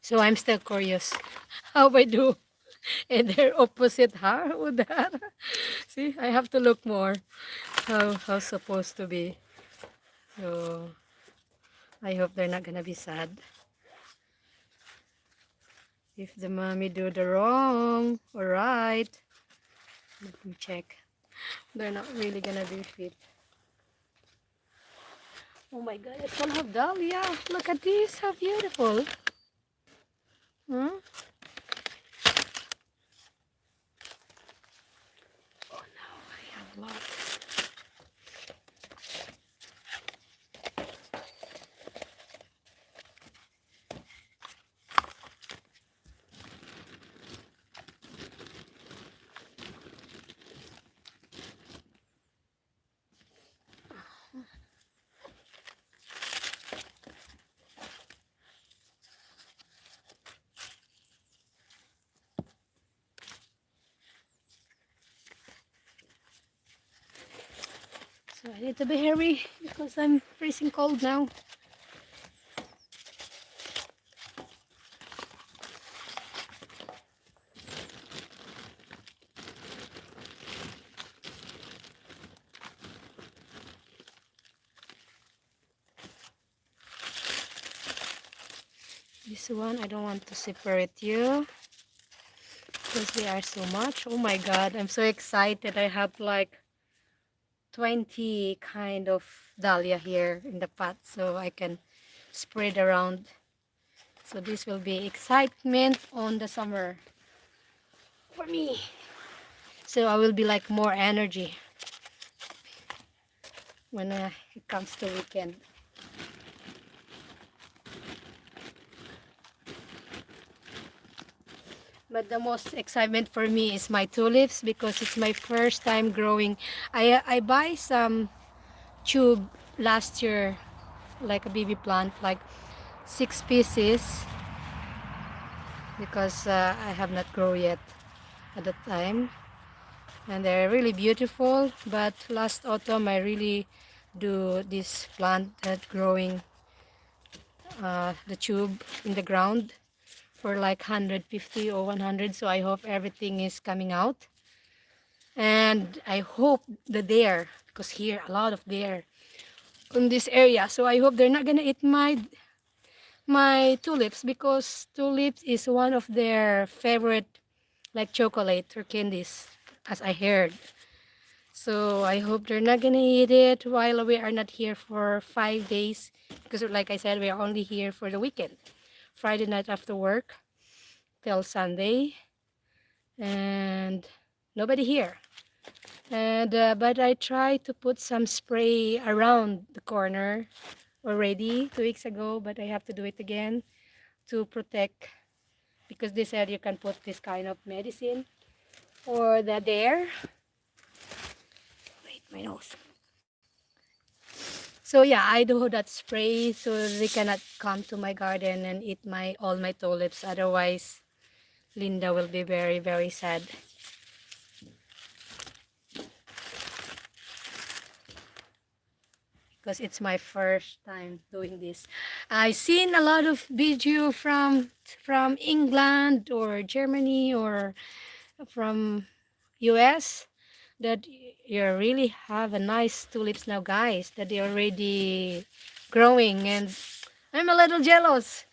So I'm still curious how I do. And they're opposite her with that. See, I have to look more how supposed to be. So I hope they're not gonna be sad if the mommy do the wrong or right. Let me check. They're not really gonna be fit. Oh my god, it's full of dahlia. Look at this, how beautiful. Hmm? Oh no, I have a lot. So I need to be hurry because I'm freezing cold now. This one, I don't want to separate you because they are so much. Oh my god, I'm so excited. I have like 20 kind of dahlia here in the pot so I can spread around. So this will be excitement on the summer for me. So I will be like more energy when it comes to weekend. But the most excitement for me is my tulips because it's my first time growing. I buy some tube last year, like a baby plant, like 6 pieces because I have not grown yet at the time. And they're really beautiful, but last autumn I really do this plant that growing the tube in the ground for like 150 or 100, so I hope everything is coming out. And I hope the deer, because here a lot of deer in this area, so I hope they're not gonna eat my tulips because tulips is one of their favorite like chocolate or candies, as I heard. So I hope they're not gonna eat it while we are not here for 5 days because like I said, we are only here for the weekend. Friday night after work till Sunday and nobody here. And but I try to put some spray around the corner already 2 weeks ago, but I have to do it again to protect, because they said you can put this kind of medicine or the there. Wait, my nose. So yeah, I do that spray so they cannot come to my garden and eat my all my tulips. Otherwise, Linda will be very, very sad. Because it's my first time doing this. I've seen a lot of video from England or Germany or from US that you really have a nice tulips now, guys, that they're already growing, and I'm a little jealous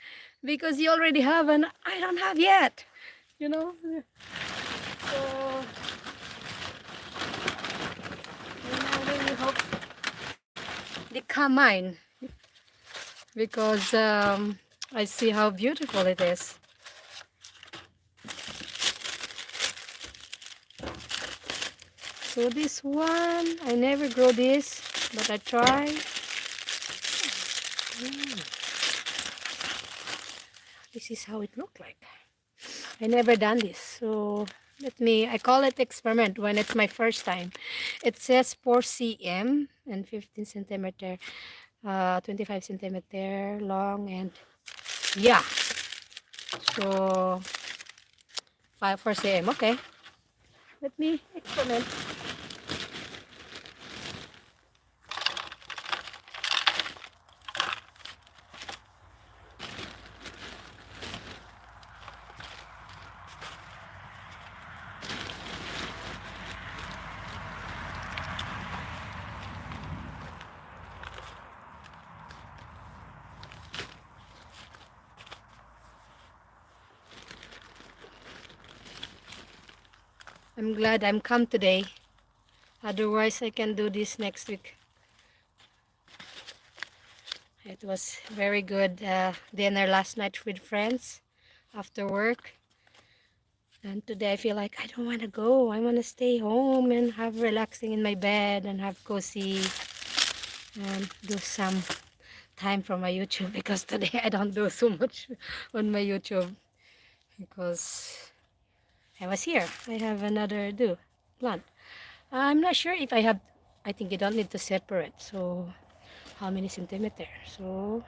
because you already have and I don't have yet, you know. So I really hope they come mine, because I see how beautiful it is. So this one, I never grow this, but I try. This is how it looked like. I never done this, so I call it experiment when it's my first time. It says 4 cm and 15 centimeter, 25 centimeter long, and yeah, so 4 cm. Okay, let me experiment. I'm glad I'm come today. Otherwise, I can do this next week. It was very good dinner last night with friends after work. And today I feel like I don't want to go. I want to stay home and have relaxing in my bed and have cozy and do some time for my YouTube, because today I don't do so much on my YouTube because I was here. I have another plant. I'm not sure if I have. I think you don't need to separate. So how many centimeter? So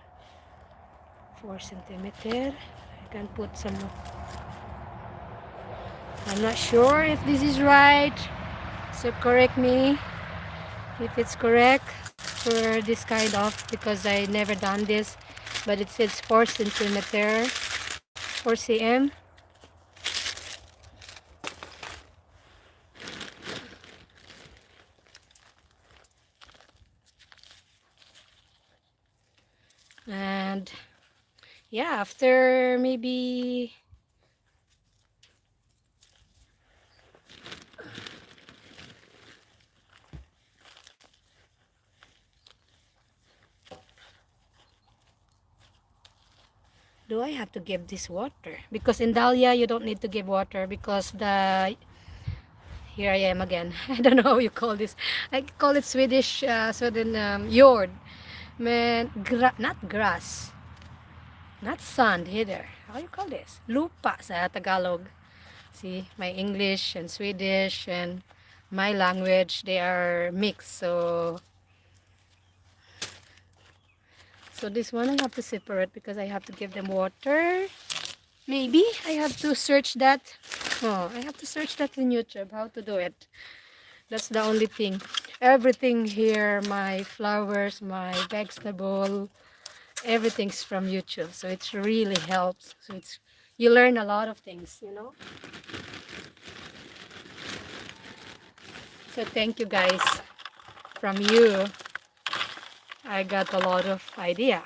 4 centimeter. I can put some. I'm not sure if this is right. So correct me if it's correct for this kind of, because I never done this, but it says 4 centimeter, 4 cm. And yeah, after maybe do I have to give this water? Because in Dahlia you don't need to give water, because the here I am again. I don't know how you call this. I call it Swedish, Sweden jord. Man, not grass, not sand either. How you call this? Lupa sa Tagalog. See, my English and Swedish and my language, they are mixed. So this one I have to separate because I have to give them water. Maybe I have to search that. Oh, I have to search that in YouTube, how to do it. That's the only thing. Everything here, my flowers, my vegetable, everything's from YouTube. So it really helps. So you learn a lot of things, you know. So thank you guys. From you, I got a lot of idea.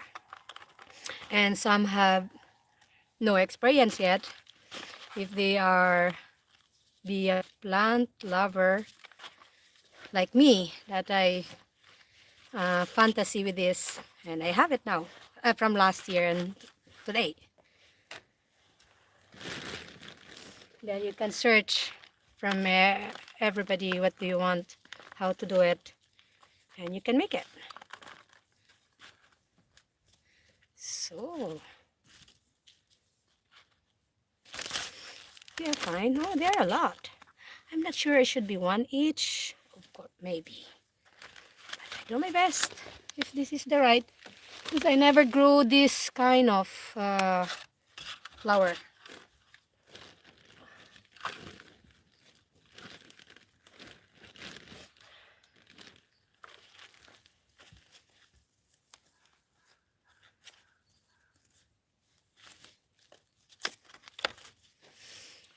And some have no experience yet. If they are be a plant lover like me, that I fantasy with this, and I have it now from last year and today. Then you can search from everybody what do you want. how to do it, and you can make it. So they're fine. Oh, there are a lot. I'm not sure it should be one each. Of course, maybe. But I do my best if this is the right. Because I never grew this kind of flower.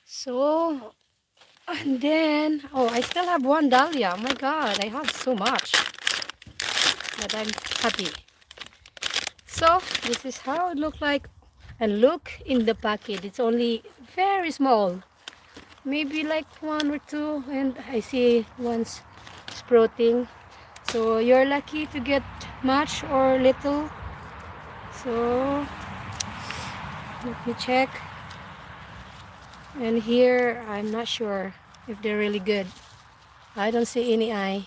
So, and then, oh, I still have one dahlia. Oh my God, I have so much. But I'm happy. So, this is how it looked like. And look in the packet. It's only very small. Maybe like one or two. And I see one's sprouting. So, you're lucky to get much or little. So, let me check. And here, I'm not sure if they're really good. I don't see any eye.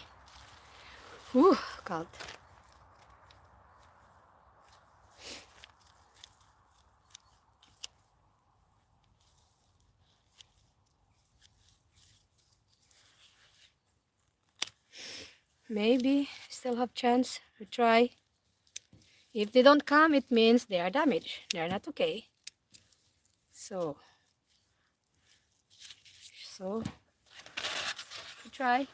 Whew, cold. Maybe still have chance to try. If they don't come, it means they are damaged. They are not okay. So, so try.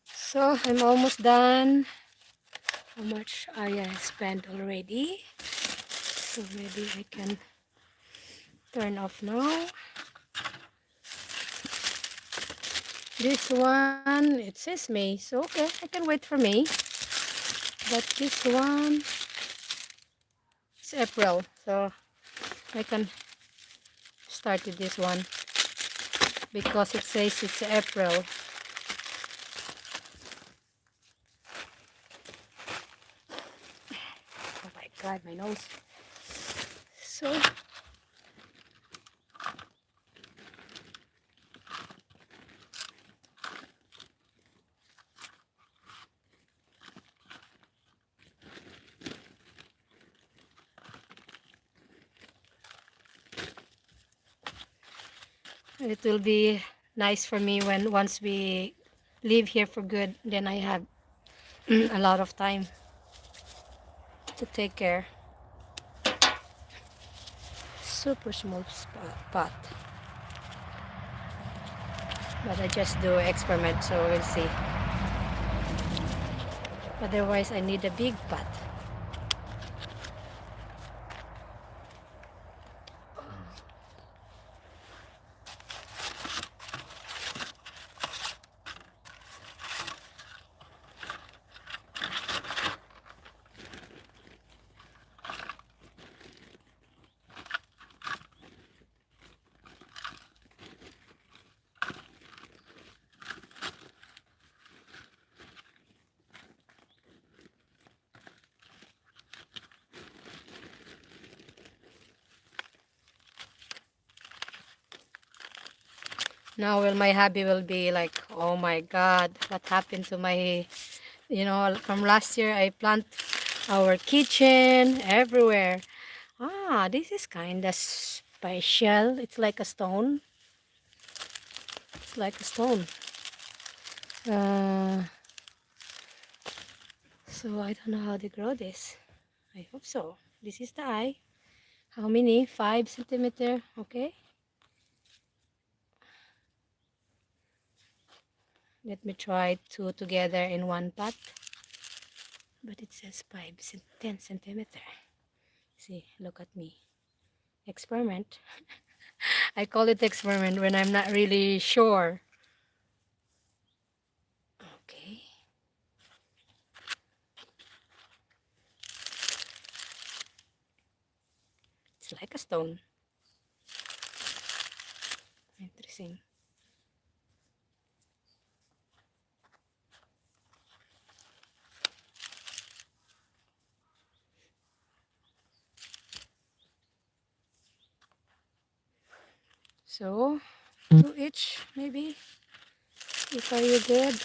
So I'm almost done. How much area I spent already? So maybe I can turn off now. This one, it says May, so okay, I can wait for May. But this one, it's April, so I can start with this one because it says it's April. Oh my God, my nose. So it will be nice for me when once we live here for good, then I have a lot of time to take care. Super small pot, but I just do experiment, so we'll see. Otherwise I need a big pot. Now will my hobby will be like, oh my God, what happened to my, from last year I plant our kitchen everywhere. Ah, this is kind of special. It's like a stone. It's like a stone. Uh, so I don't know how they grow this. I hope so. This is the eye. How many? 5 centimeter. Okay. Let me try two together in one pot. But it says 10 centimeter. See, look at me. Experiment. I call it experiment when I'm not really sure. Okay. It's like a stone. mixing. So, 2 each maybe, if are you good.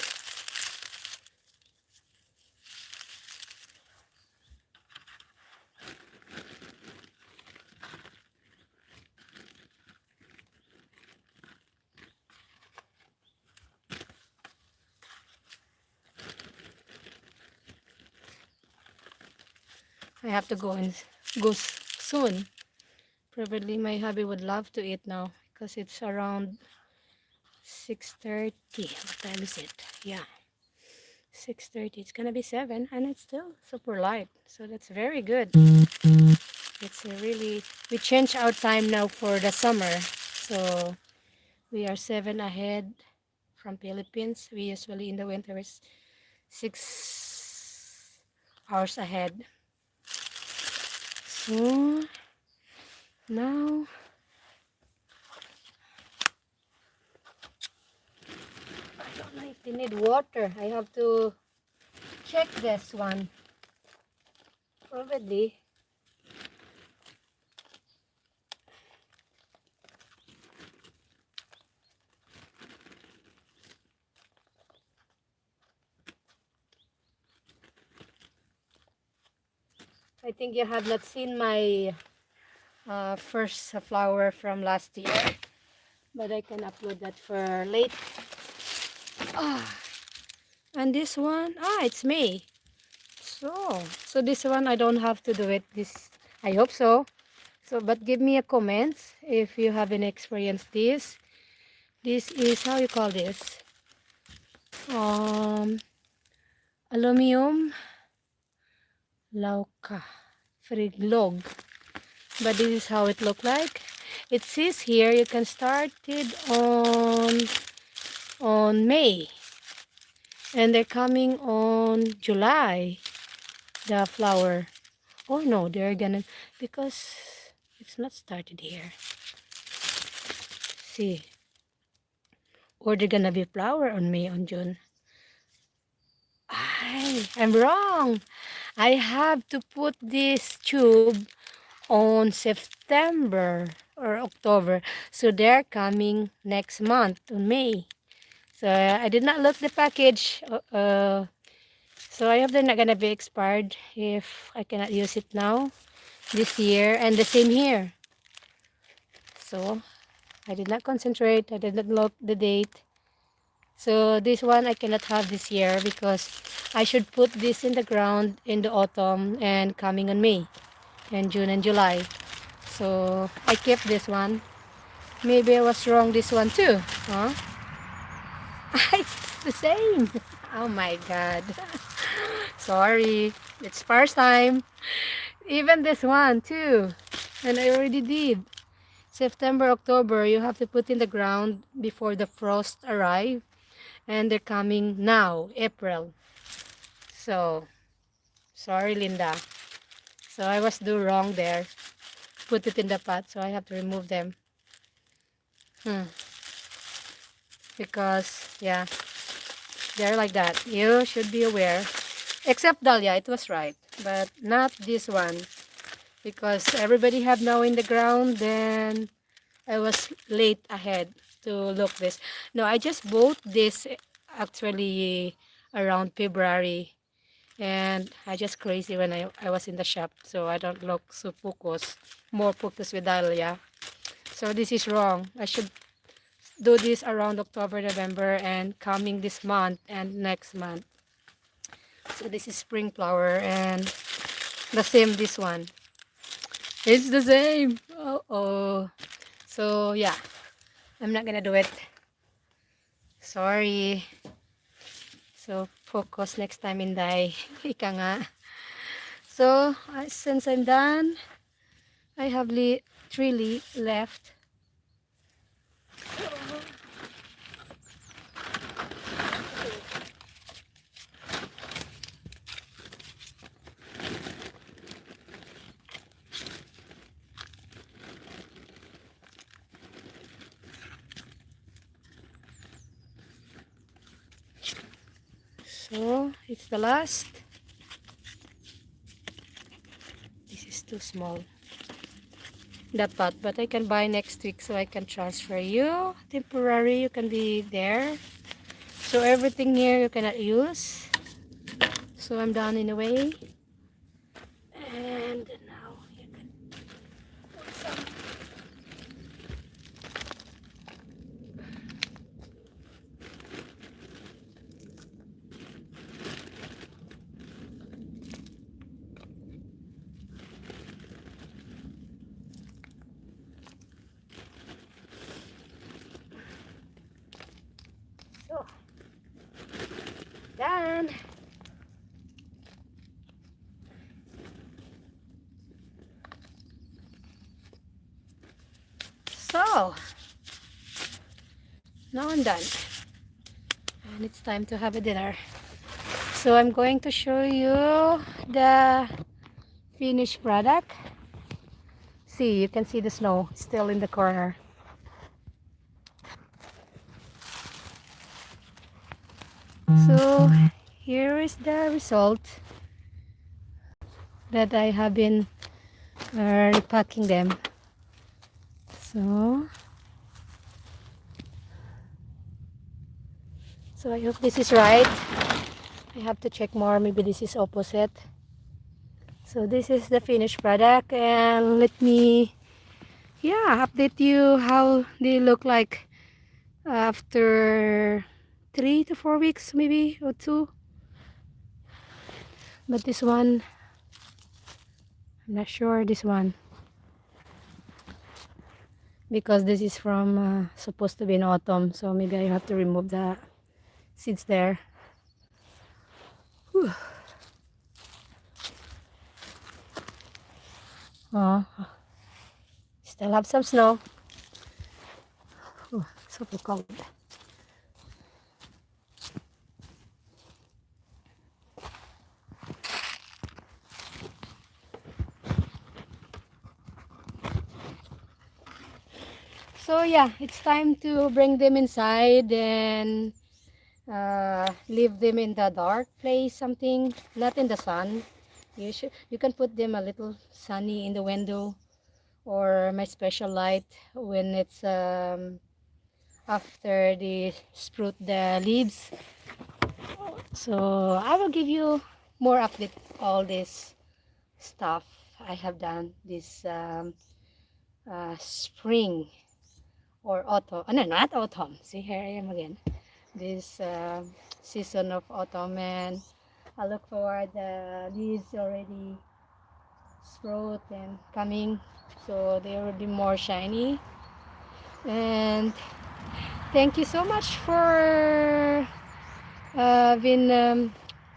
I have to go soon. Probably my hubby would love to eat now because it's around 6:30. What time is it? Yeah, 6:30. It's gonna be 7 and it's still super light. So that's very good. It's a really, we change our time now for the summer. So we are 7 ahead from Philippines. We usually in the winter is 6 hours ahead. So now I don't know if they need water. I have to check this one. Probably. I think you have not seen my first flower from last year, but I can upload that for late. Ah, and this one, it's May. So this one I don't have to do it. This I hope so. So, but give me a comment if you haven't experienced this. This is how you call this. Um, Aluminum lauka friglog. But this is how it look like. It says here you can start it on May, and they're coming on July. The flower. Oh no, they're gonna, because it's not started here. See, or they're gonna be flower on May, on June. I'm wrong. I have to put this tube on September or October. So they're coming next month on May. So I did not look the package. So I hope they're not gonna be expired if I cannot use it now this year, and the same here. So I did not concentrate. I did not look the date. So this one I cannot have this year because I should put this in the ground in the autumn and coming on May and June and July. So I kept this one. Maybe I was wrong this one too. Huh? It's the same. Oh my god. Sorry. It's first time. Even this one too. And I already did. September, October, you have to put in the ground before the frost arrive. And they're coming now, April. So, sorry Linda. So I was do wrong there. Put it in the pot, so I have to remove them. Because, yeah, they're like that. You should be aware. Except Dahlia, it was right. But not this one. Because everybody have now in the ground, then I was late ahead to look this. No, I just bought this actually around February. And I just crazy when I was in the shop. So I don't look so focused. More focused with Dahlia. So this is wrong. I should do this around October, November, and coming this month and next month. So this is spring flower, and the same this one. It's the same. Oh. So yeah, I'm not gonna do it. Sorry. So focus next time, Inday. Ika nga. So since I'm done, I have 3 left. So it's the last. This is too small, that pot, but I can buy next week, so I can transfer you temporary. You can be there, so everything here you cannot use. So I'm done in a way, and now you can put some. So done. So now I'm done, and it's time to have a dinner. So I'm going to show you the finished product. See, you can see the snow still in the corner. So here is the result that I have been repacking them. So I hope this is right. I have to check more, maybe this is opposite. So this is the finished product, and let me update you how they look like after 3 to 4 weeks, maybe, or 2. But this one, I'm not sure, this one, because this is from supposed to be in autumn, so maybe I have to remove the seeds there. Whew. Oh, still have some snow. Oh, super cold. So yeah, it's time to bring them inside and leave them in the dark place, something, not in the sun. You can put them a little sunny in the window, or my special light when it's after they sprout the leaves. So I will give you more update all this stuff I have done this spring or autumn. Oh, no, not autumn. See, here I am again. This season of autumn, and I look forward the leaves already sprout and coming, so they will be more shiny. And thank you so much for been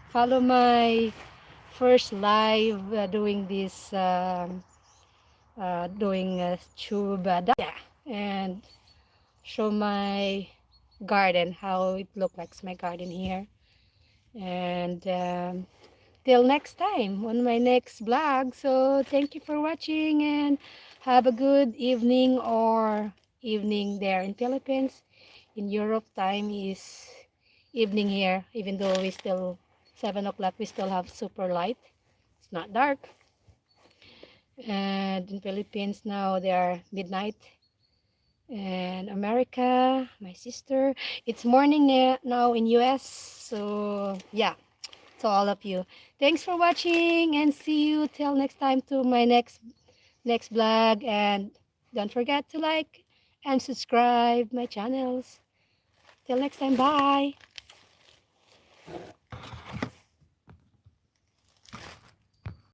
follow my first live doing this doing tube Dahlia, and show my garden, how it looks like my garden here. And till next time on my next vlog. So thank you for watching, and have a good evening, or evening there in Philippines. In Europe, time is evening here, even though we still 7 o'clock, we still have super light. It's not dark. And in Philippines now they are midnight. And America, my sister, it's morning now in US. So yeah, to all of you, thanks for watching, and see you till next time to my next vlog. And don't forget to like and subscribe my channels. Till next time, bye.